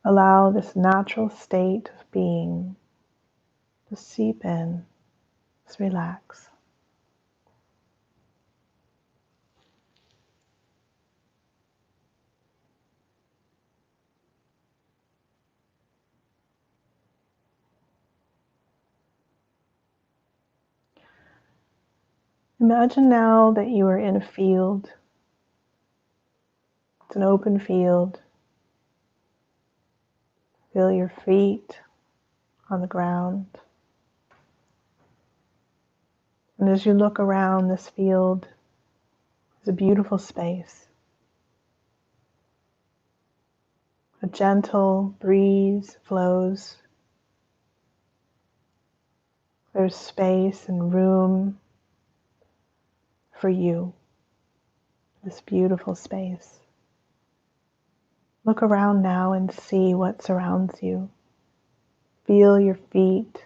Allow this natural state of being to seep in. Just relax. Imagine now that you are in a field. It's an open field. Feel your feet on the ground. And as you look around this field, it's a beautiful space. A gentle breeze flows. There's space and room for you, this beautiful space. Look around now and see what surrounds you. Feel your feet.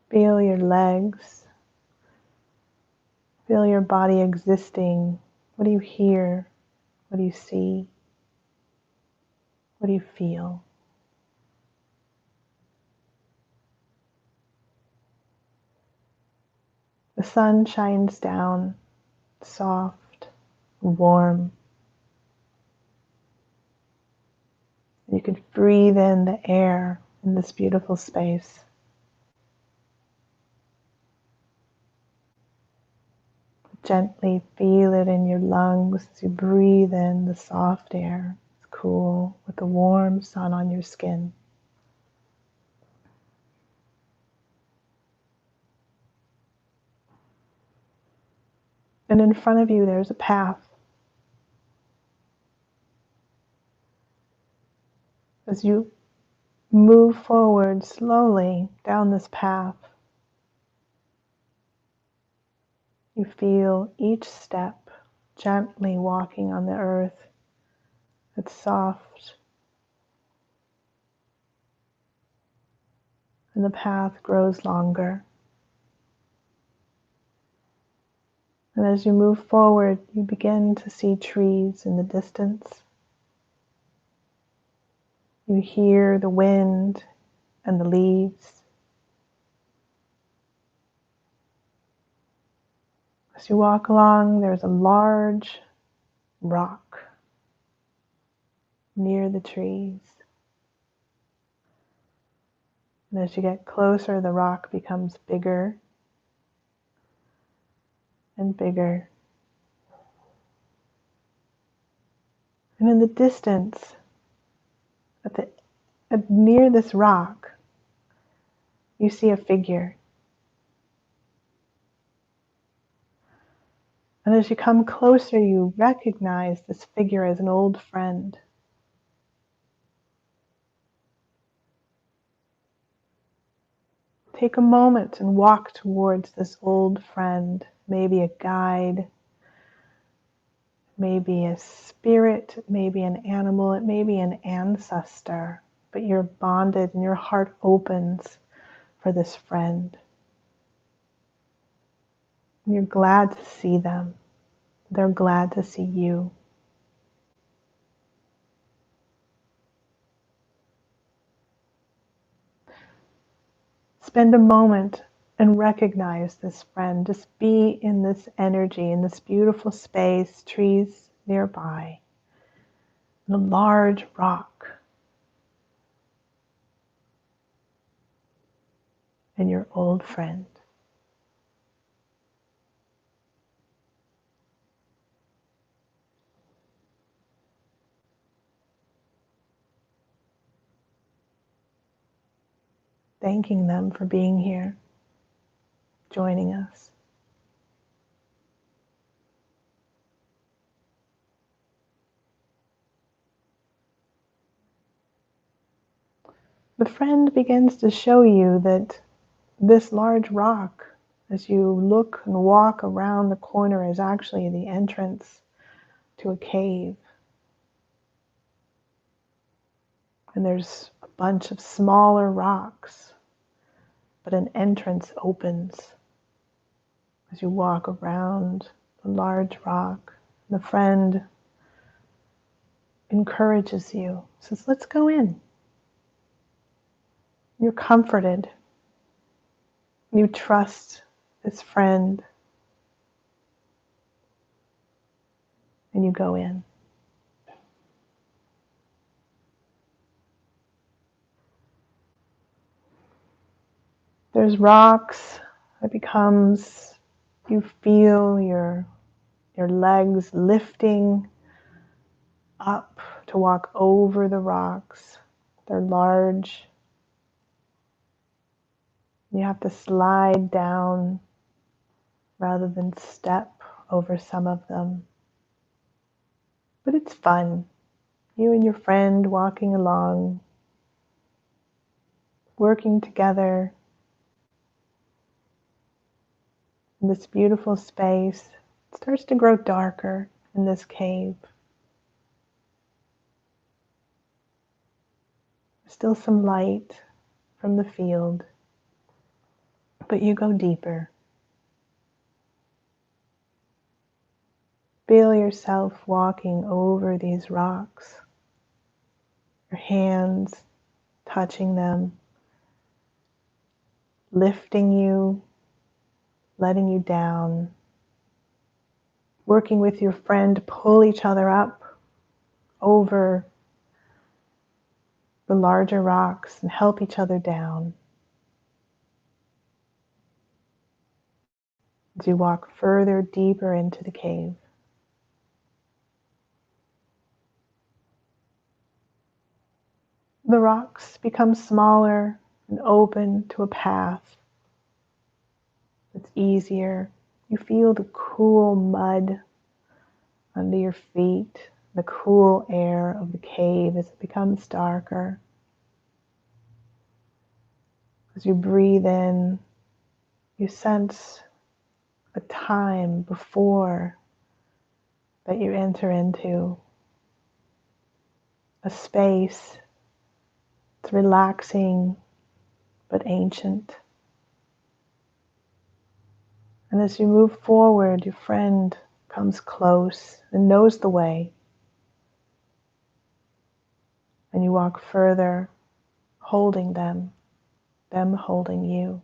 Feel your legs. Feel your body existing. What do you hear? What do you see? What do you feel? The sun shines down, soft, warm. You can breathe in the air in this beautiful space. Gently feel it in your lungs as you breathe in the soft air. It's cool with the warm sun on your skin. And in front of you, there's a path. As you move forward slowly down this path, you feel each step gently walking on the earth. It's soft, and the path grows longer. And as you move forward, you begin to see trees in the distance. You hear the wind and the leaves. As you walk along, there's a large rock near the trees. And as you get closer, the rock becomes bigger and bigger. And in the distance, near this rock, you see a figure. And as you come closer, you recognize this figure as an old friend. Take a moment and walk towards this old friend, maybe a guide, maybe a spirit, maybe an animal, it may be an ancestor, but you're bonded and your heart opens for this friend. You're glad to see them. They're glad to see you. Spend a moment and recognize this friend. Just be in this energy, in this beautiful space, trees nearby, and a large rock, and your old friend. Thanking them for being here, joining us. The friend begins to show you that this large rock, as you look and walk around the corner, is actually the entrance to a cave. And there's a bunch of smaller rocks, but an entrance opens as you walk around the large rock. The friend encourages you, says, let's go in. You're comforted. You trust this friend, and you go in. There's rocks. It becomes, you feel your legs lifting up to walk over the rocks. They're large. You have to slide down rather than step over some of them. But it's fun. You and your friend walking along, working together in this beautiful space. It starts to grow darker in this cave. Still some light from the field, but you go deeper. Feel yourself walking over these rocks, your hands touching them, lifting you letting you down, working with your friend to pull each other up over the larger rocks and help each other down. As you walk further, deeper into the cave. The rocks become smaller and open to a path that's easier. You feel the cool mud under your feet, the cool air of the cave as it becomes darker. As you breathe in, you sense a time before that you enter into a space. It's relaxing but ancient. And as you move forward, your friend comes close and knows the way. And you walk further, holding them holding you.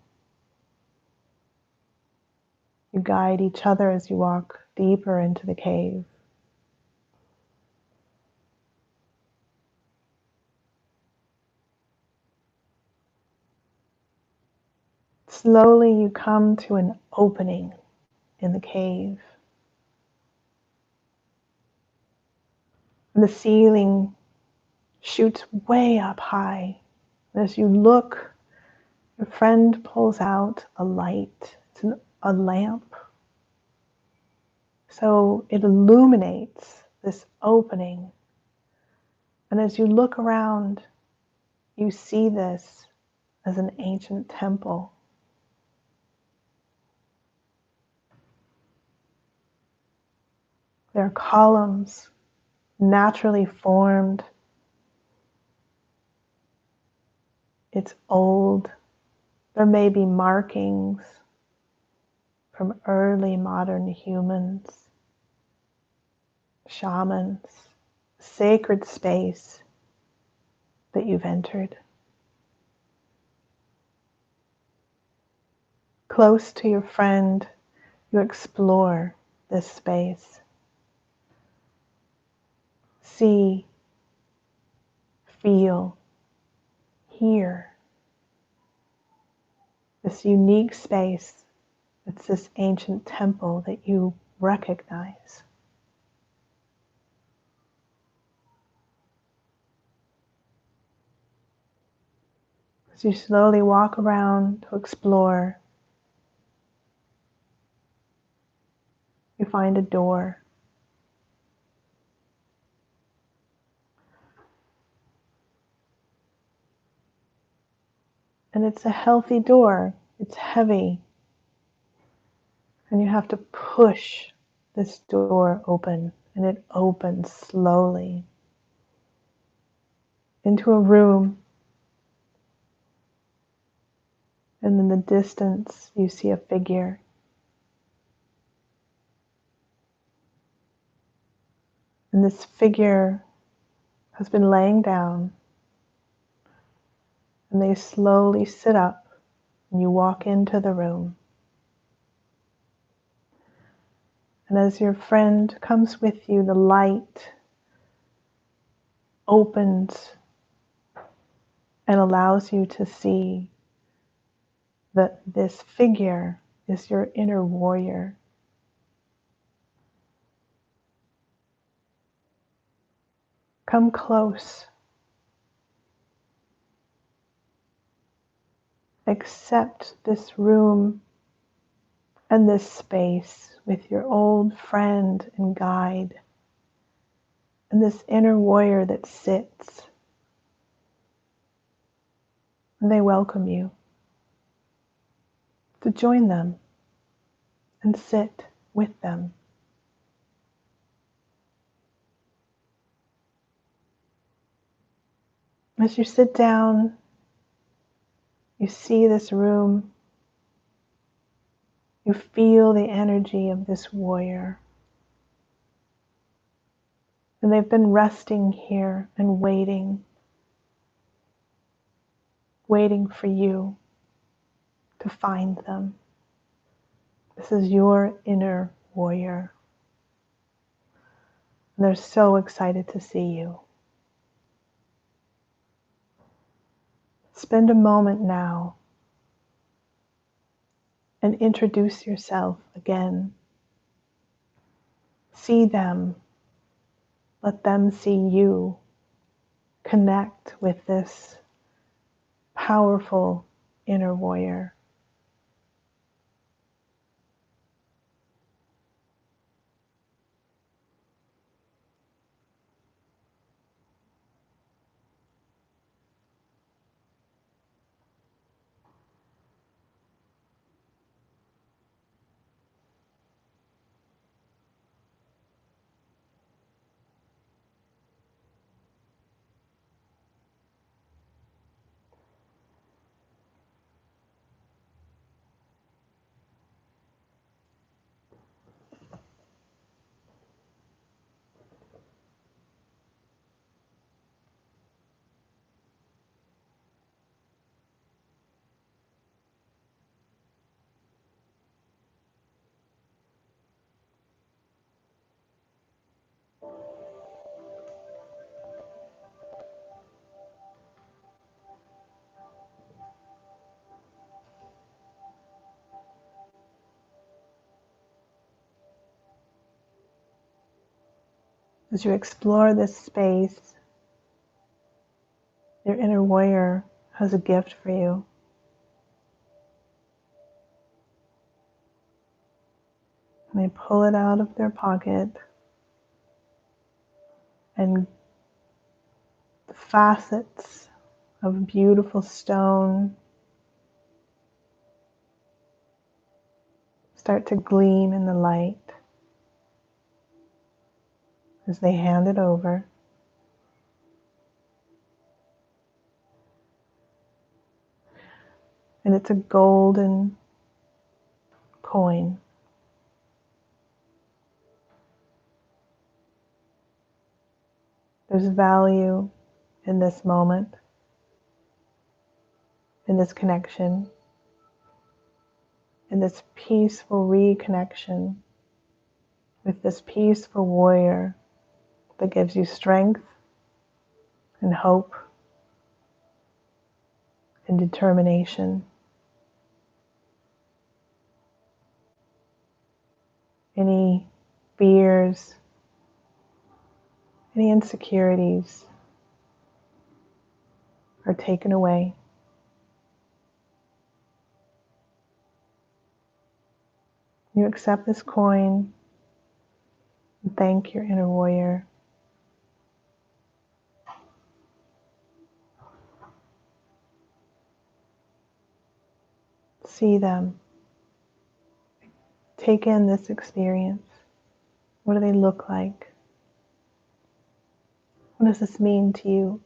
You guide each other as you walk deeper into the cave. Slowly you come to an opening in the cave. And the ceiling shoots way up high. And as you look, your friend pulls out a light. It's a lamp. So it illuminates this opening. And as you look around, you see this as an ancient temple. There are columns naturally formed. It's old. There may be markings from early modern humans, shamans, sacred space that you've entered. Close to your friend, you explore this space. See, feel, hear this unique space. It's this ancient temple that you recognize. As you slowly walk around to explore, you find a door. And it's a healthy door. It's heavy. And you have to push this door open. And it opens slowly into a room. And in the distance, you see a figure. And this figure has been laying down. And they slowly sit up. And you walk into the room. And as your friend comes with you, the light opens and allows you to see that this figure is your inner warrior. Come close. Accept this room and this space with your old friend and guide, and this inner warrior that sits. And they welcome you to join them and sit with them. As you sit down, you see this room. You feel the energy of this warrior. And they've been resting here and waiting for you to find them. This is your inner warrior. And they're so excited to see you. Spend a moment now and introduce yourself again. See them. Let them see you. Connect with this powerful inner warrior. As you explore this space, your inner warrior has a gift for you. And they pull it out of their pocket, and the facets of beautiful stone start to gleam in the light as they hand it over. And it's a golden coin. There's value in this moment, in this connection, in this peaceful reconnection with this peaceful warrior that gives you strength and hope and determination. Any fears, any insecurities are taken away. You accept this coin and thank your inner warrior. See them. Take in this experience. What do they look like? What does this mean to you?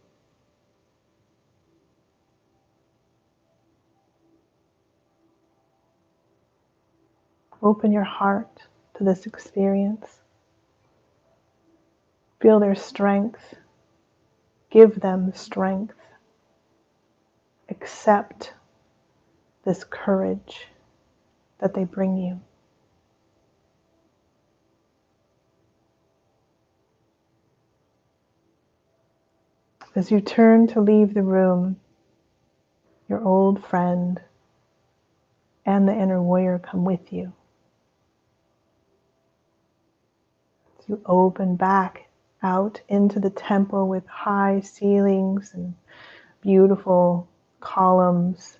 Open your heart to this experience. Feel their strength. Give them strength. Accept this courage that they bring you. As you turn to leave the room, your old friend and the inner warrior come with you. As you open back out into the temple with high ceilings and beautiful columns,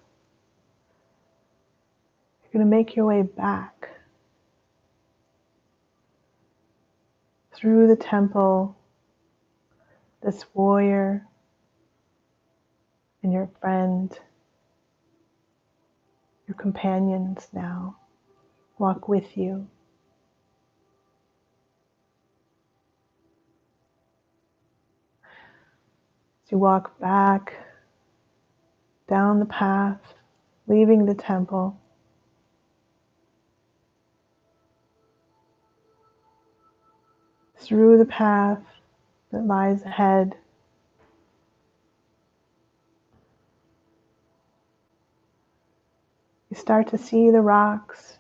you're going to make your way back through the temple. This warrior and your friend, your companions now, walk with you. As you walk back down the path, leaving the temple, through the path that lies ahead, you start to see the rocks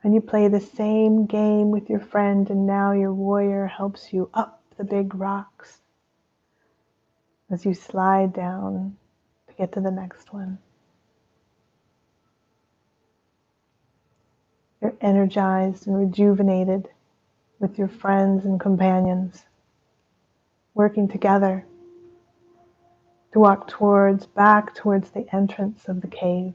And you play the same game with your friend, and now your warrior helps you up the big rocks as you slide down to get to the next one. You're energized and rejuvenated with your friends and companions, working together to walk back towards the entrance of the cave.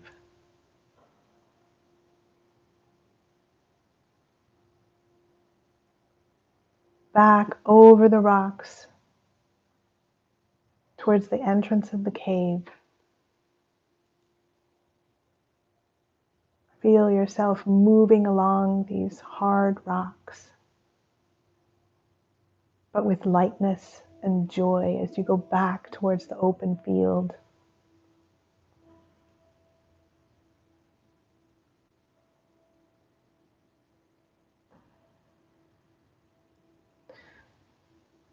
Back over the rocks towards the entrance of the cave. Feel yourself moving along these hard rocks, but with lightness and joy as you go back towards the open field.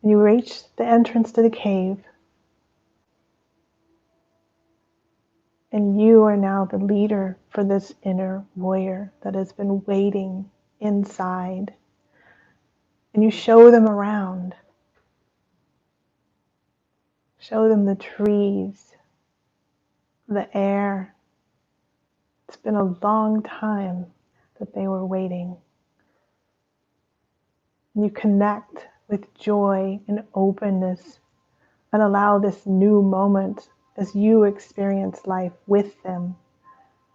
You reach the entrance to the cave, and you are now the leader for this inner warrior that has been waiting inside. And you show them around. Show them the trees, the air. It's been a long time that they were waiting. And you connect with joy and openness and allow this new moment as you experience life with them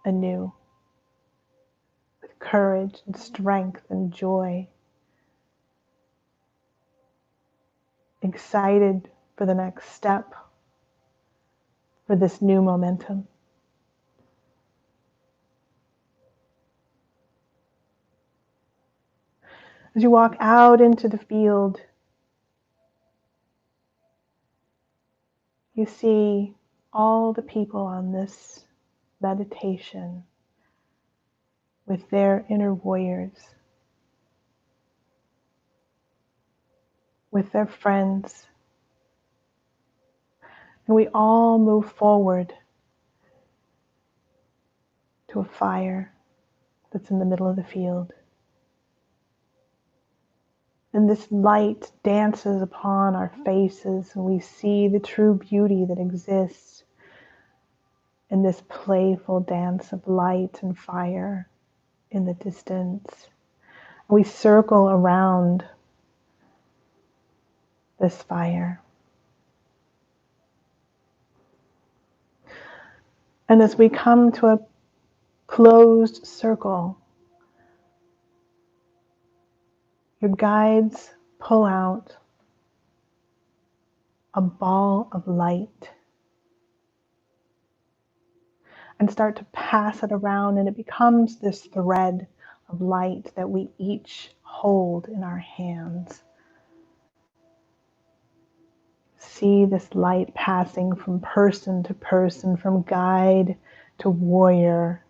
anew, with courage and strength and joy, excited for the next step, for this new momentum. As you walk out into the field, you see all the people on this meditation with their inner warriors, with their friends. And we all move forward to a fire that's in the middle of the field. And this light dances upon our faces, and we see the true beauty that exists in this playful dance of light and fire in the distance. We circle around this fire. And as we come to a closed circle, your guides pull out a ball of light and start to pass it around, and it becomes this thread of light that we each hold in our hands. See this light passing from person to person, from guide to warrior,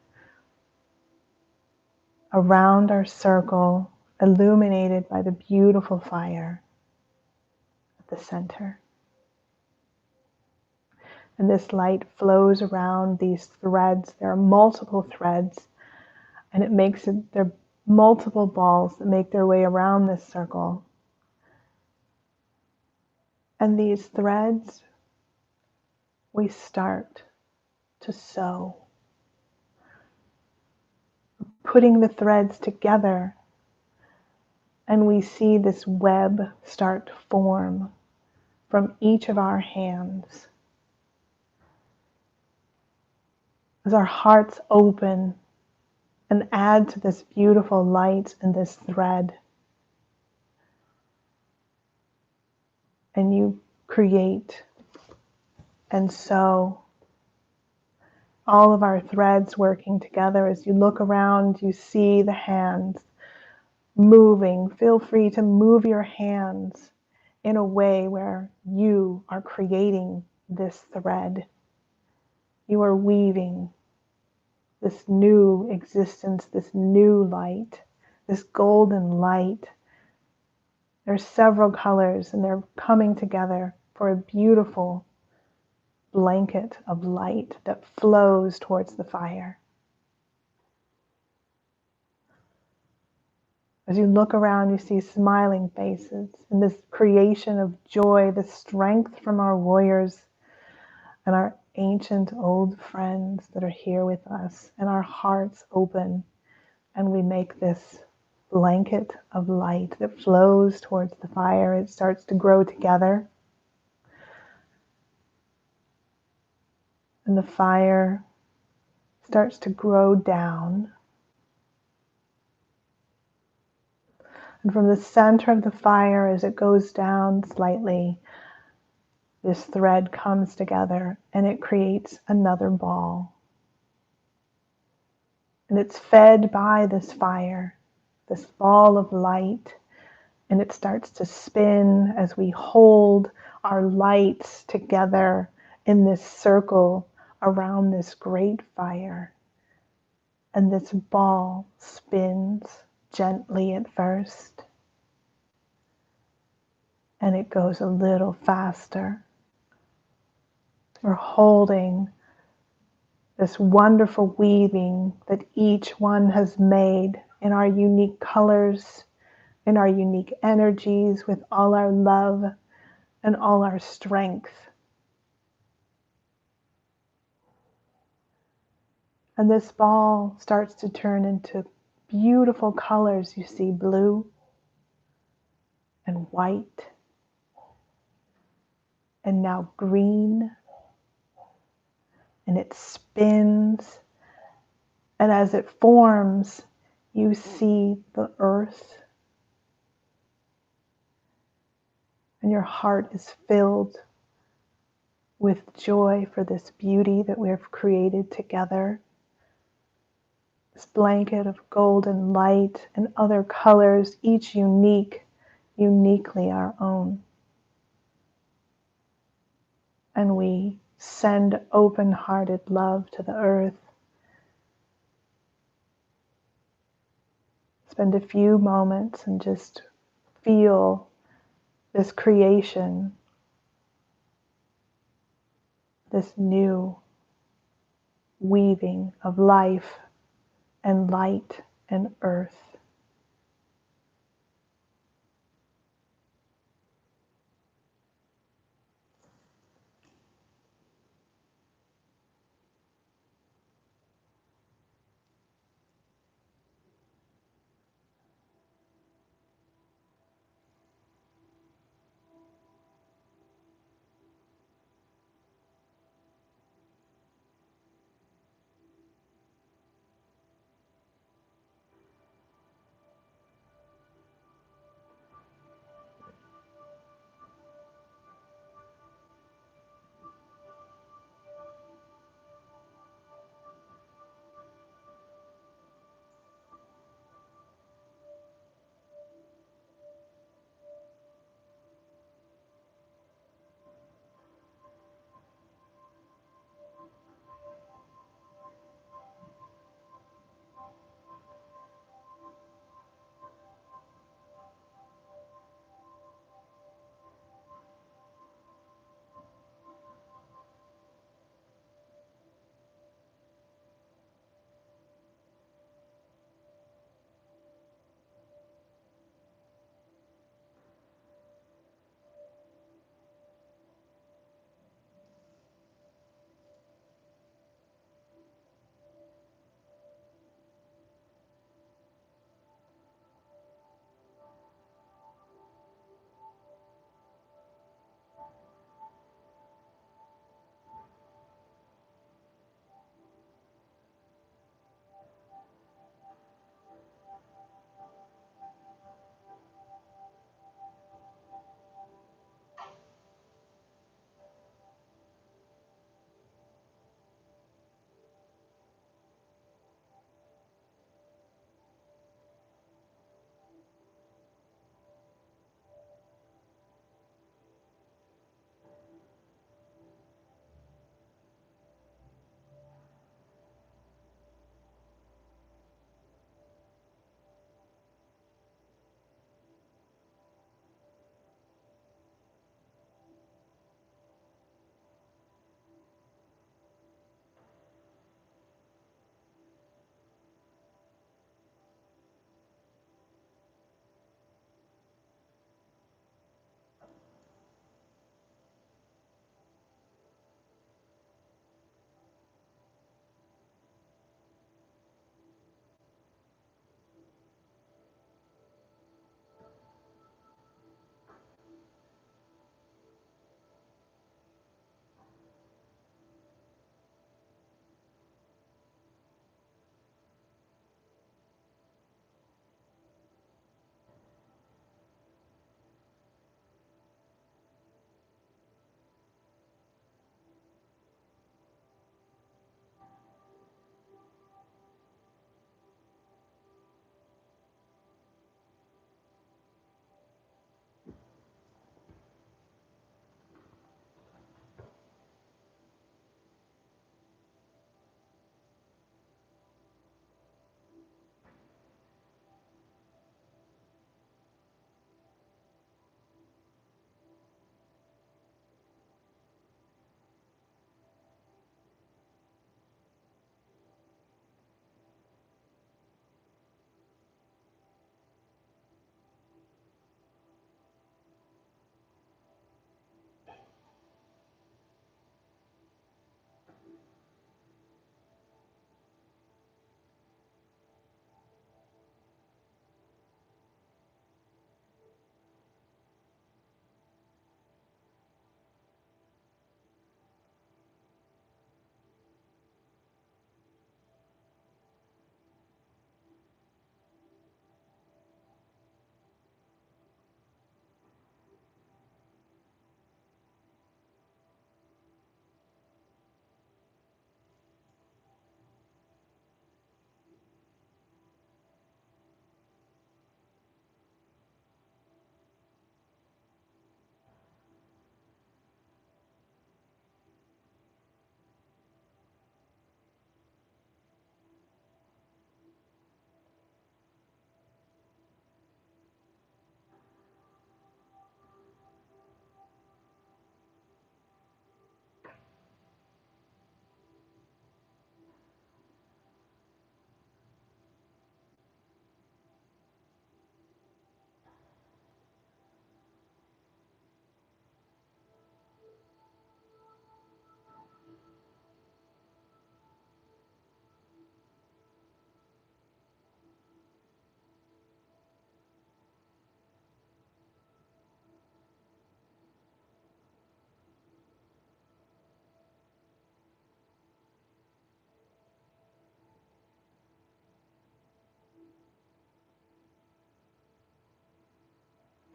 around our circle, illuminated by the beautiful fire at the center. And this light flows around these threads. There are multiple threads, and there are multiple balls that make their way around this circle. And these threads, we start to sew, putting the threads together, and we see this web start to form from each of our hands. As our hearts open and add to this beautiful light and this thread, and you create and sew all of our threads working together. As you look around, you see the hands moving. Feel free to move your hands in a way where you are creating this thread. You are weaving this new existence, this new light, this golden light. There's several colors, and they're coming together for a beautiful blanket of light that flows towards the fire. As you look around, you see smiling faces and this creation of joy, the strength from our warriors and our ancient old friends that are here with us, and our hearts open, and we make this blanket of light that flows towards the fire. It starts to grow together, and the fire starts to grow down. And from the center of the fire, as it goes down slightly, this thread comes together and it creates another ball. And it's fed by this fire, this ball of light, and it starts to spin as we hold our lights together in this circle around this great fire. And this ball spins gently at first, and it goes a little faster. We're holding this wonderful weaving that each one has made in our unique colors, in our unique energies, with all our love and all our strength. And this ball starts to turn into beautiful colors. You see blue and white, and now green, and it spins. And as it forms, you see the earth, and your heart is filled with joy for this beauty that we have created together. This blanket of golden light and other colors, each unique, uniquely our own. And we send open-hearted love to the earth. Spend a few moments and just feel this creation, this new weaving of life and light and earth.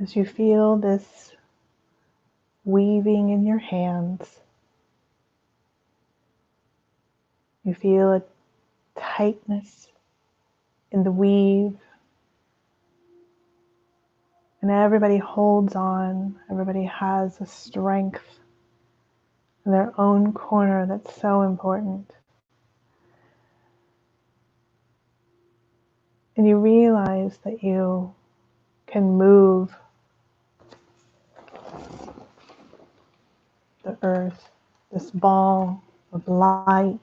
As you feel this weaving in your hands, you feel a tightness in the weave, and everybody holds on. Everybody has a strength in their own corner that's so important. And you realize that you can move the earth, this ball of light,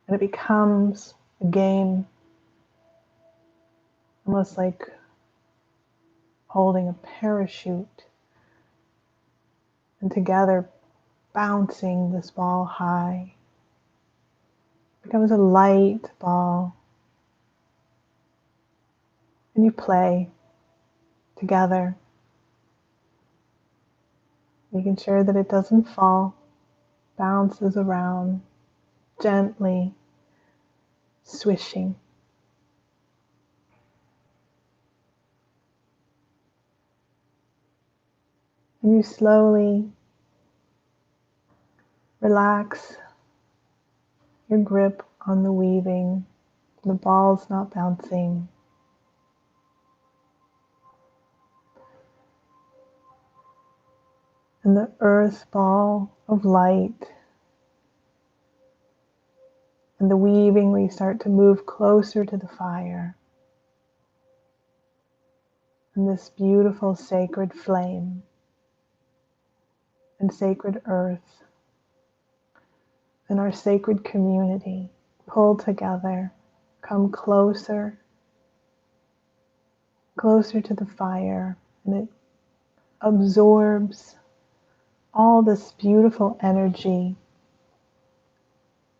and it becomes a game, almost like holding a parachute, and together bouncing this ball high. It becomes a light ball, and you play together, making sure that it doesn't fall, bounces around gently, swishing. And you slowly relax your grip on the weaving. The ball's not bouncing. And the earth ball of light and the weaving, we start to move closer to the fire. And this beautiful sacred flame and sacred earth and our sacred community pull together, come closer, closer to the fire, and it absorbs all this beautiful energy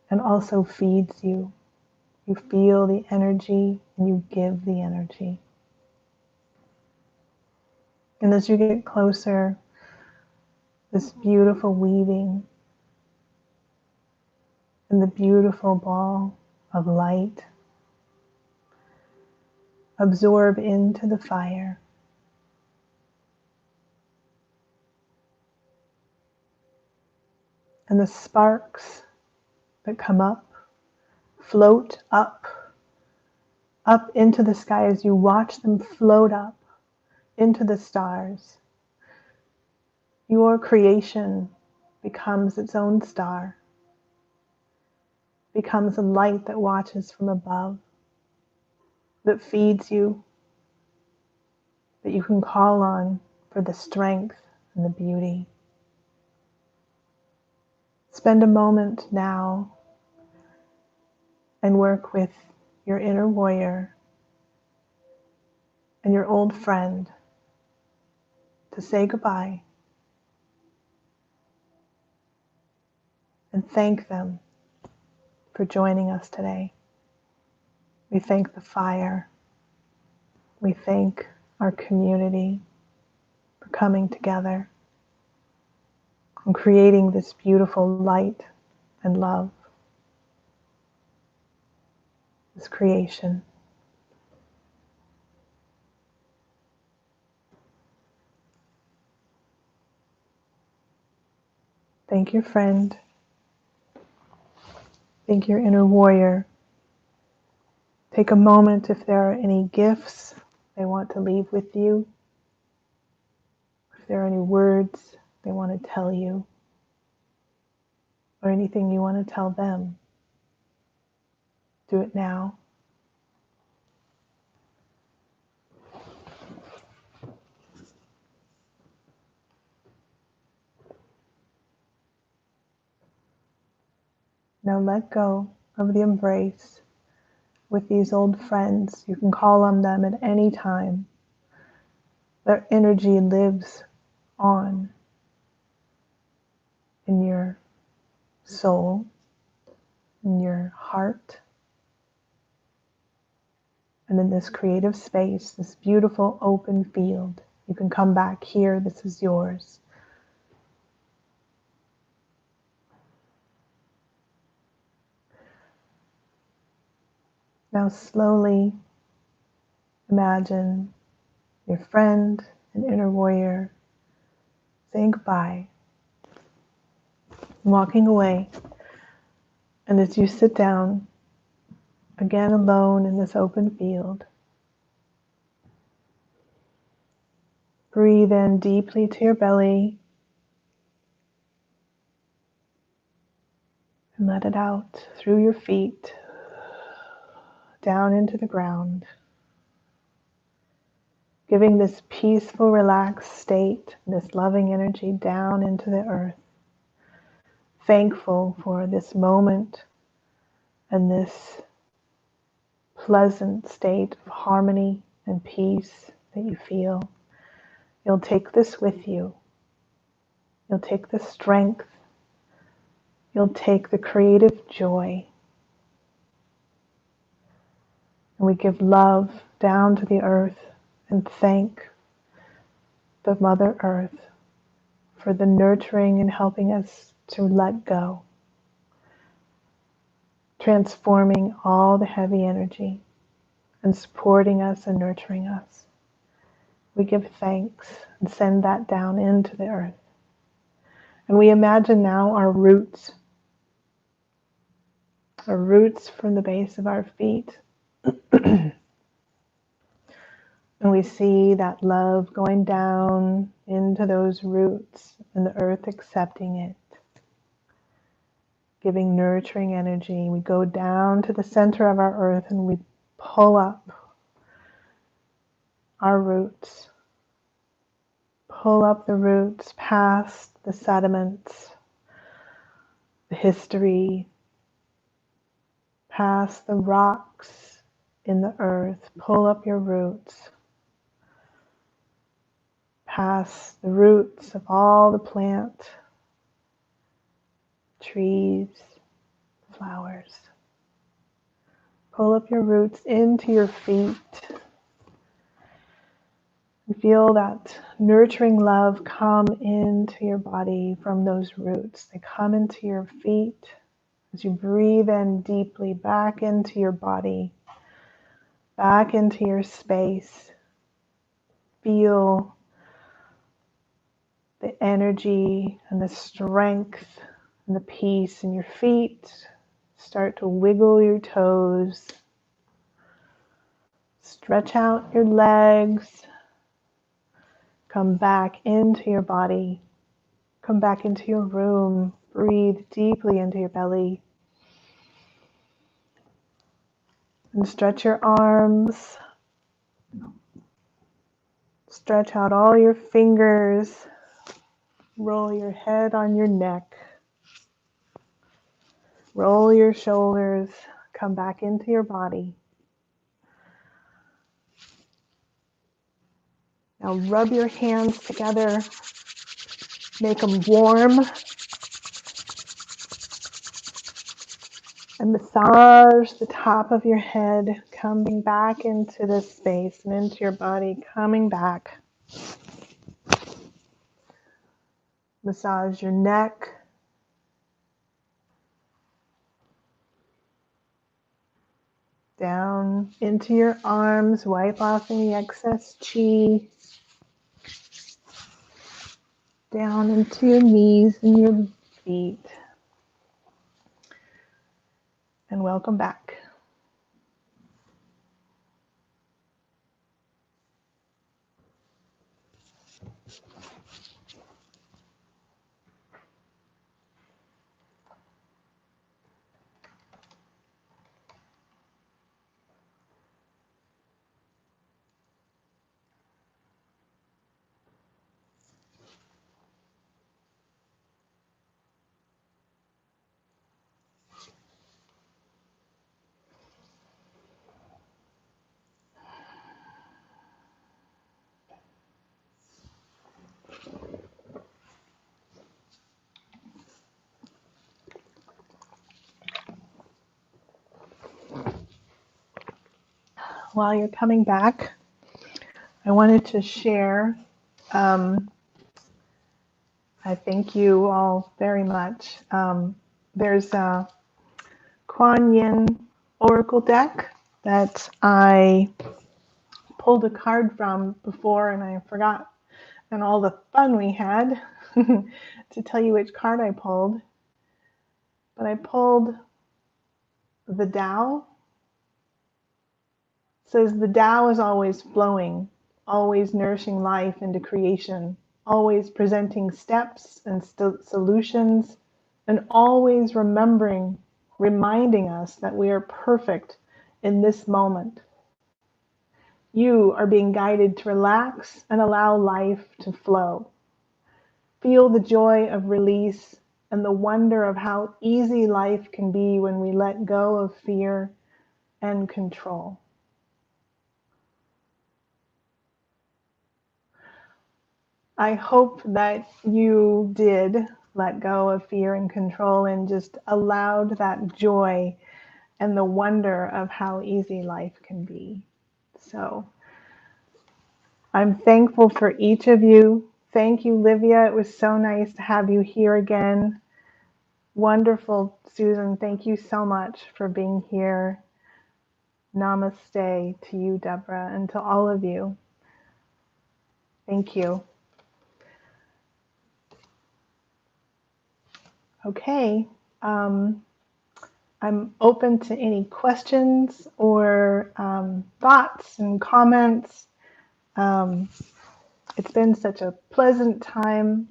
and also feeds you. You feel the energy and you give the energy. And as you get closer, this beautiful weaving and the beautiful ball of light absorb into the fire. And the sparks that come up float up into the sky as you watch them float up into the stars. Your creation becomes its own star, becomes a light that watches from above, that feeds you, that you can call on for the strength and the beauty. Spend a moment now and work with your inner warrior and your old friend to say goodbye and thank them for joining us today. We thank the fire. We thank our community for coming together and creating this beautiful light and love, this creation. Thank your friend. Thank your inner warrior. Take a moment if there are any gifts they want to leave with you, if there are any words they want to tell you, or anything you want to tell them. Do it now. Now let go of the embrace with these old friends. You can call on them at any time. Their energy lives on in your soul, in your heart, and in this creative space, this beautiful open field. You can come back here. This is yours. Now slowly Imagine your friend, an inner warrior, saying goodbye, walking away. And as you sit down, again alone in this open field, breathe in deeply to your belly and let it out through your feet, down into the ground, giving this peaceful, relaxed state, this loving energy down into the earth. Thankful for this moment and this pleasant state of harmony and peace that you feel. You'll take this with you. You'll take the strength. You'll take the creative joy. And we give love down to the earth and thank the Mother Earth for the nurturing and helping us to let go, transforming all the heavy energy and supporting us and nurturing us. We give thanks and send that down into the earth. And we imagine now our roots from the base of our feet. And we see that love going down into those roots and the earth accepting it, giving nurturing energy. We go down to the center of our earth and we pull up our roots. Pull up the roots past the sediments, the history, past the rocks in the earth. Pull up your roots. Past the roots of all the plant, trees, flowers. Pull up your roots into your feet. And feel that nurturing love come into your body from those roots. They come into your feet as you breathe in deeply back into your body, back into your space. Feel the energy and the strength and the peace in your feet. Start to wiggle your toes. Stretch out your legs. Come back into your body. Come back into your room. Breathe deeply into your belly. And stretch your arms. Stretch out all your fingers. Roll your head on your neck. Roll your shoulders. Come back into your body. Now rub your hands together. Make them warm. And massage the top of your head, coming back into this space and into your body, coming back. Massage your neck. Down into your arms, wipe off any excess chi. Down into your knees and your feet. And welcome back. While you're coming back, I wanted to share, I thank you all very much. There's a Kuan Yin Oracle deck that I pulled a card from before and I forgot, and all the fun we had to tell you which card I pulled. But I pulled the Tao. It says the Tao is always flowing, always nourishing life into creation, always presenting steps and solutions, and always reminding us that we are perfect in this moment. You are being guided to relax and allow life to flow. Feel the joy of release and the wonder of how easy life can be when we let go of fear and control. I hope that you did let go of fear and control and just allowed that joy and the wonder of how easy life can be. So I'm thankful for each of you. Thank you, Livia. It was so nice to have you here again. Wonderful, Susan. Thank you so much for being here. Namaste to you, Deborah, and to all of you. Thank you. Okay. I'm open to any questions or thoughts and comments. It's been such a pleasant time.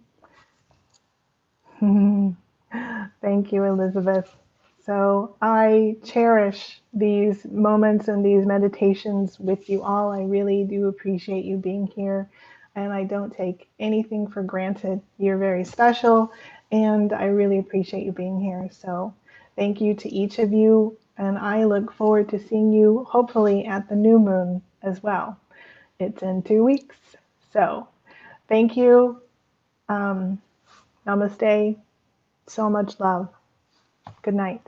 Thank you, Elizabeth. So I cherish these moments and these meditations with you all. I really do appreciate you being here, and I don't take anything for granted. You're very special, and I really appreciate you being here. So thank you to each of you, and I look forward to seeing you hopefully at the new moon as well. It's in 2 weeks. So thank you. Namaste. So much love. Good night.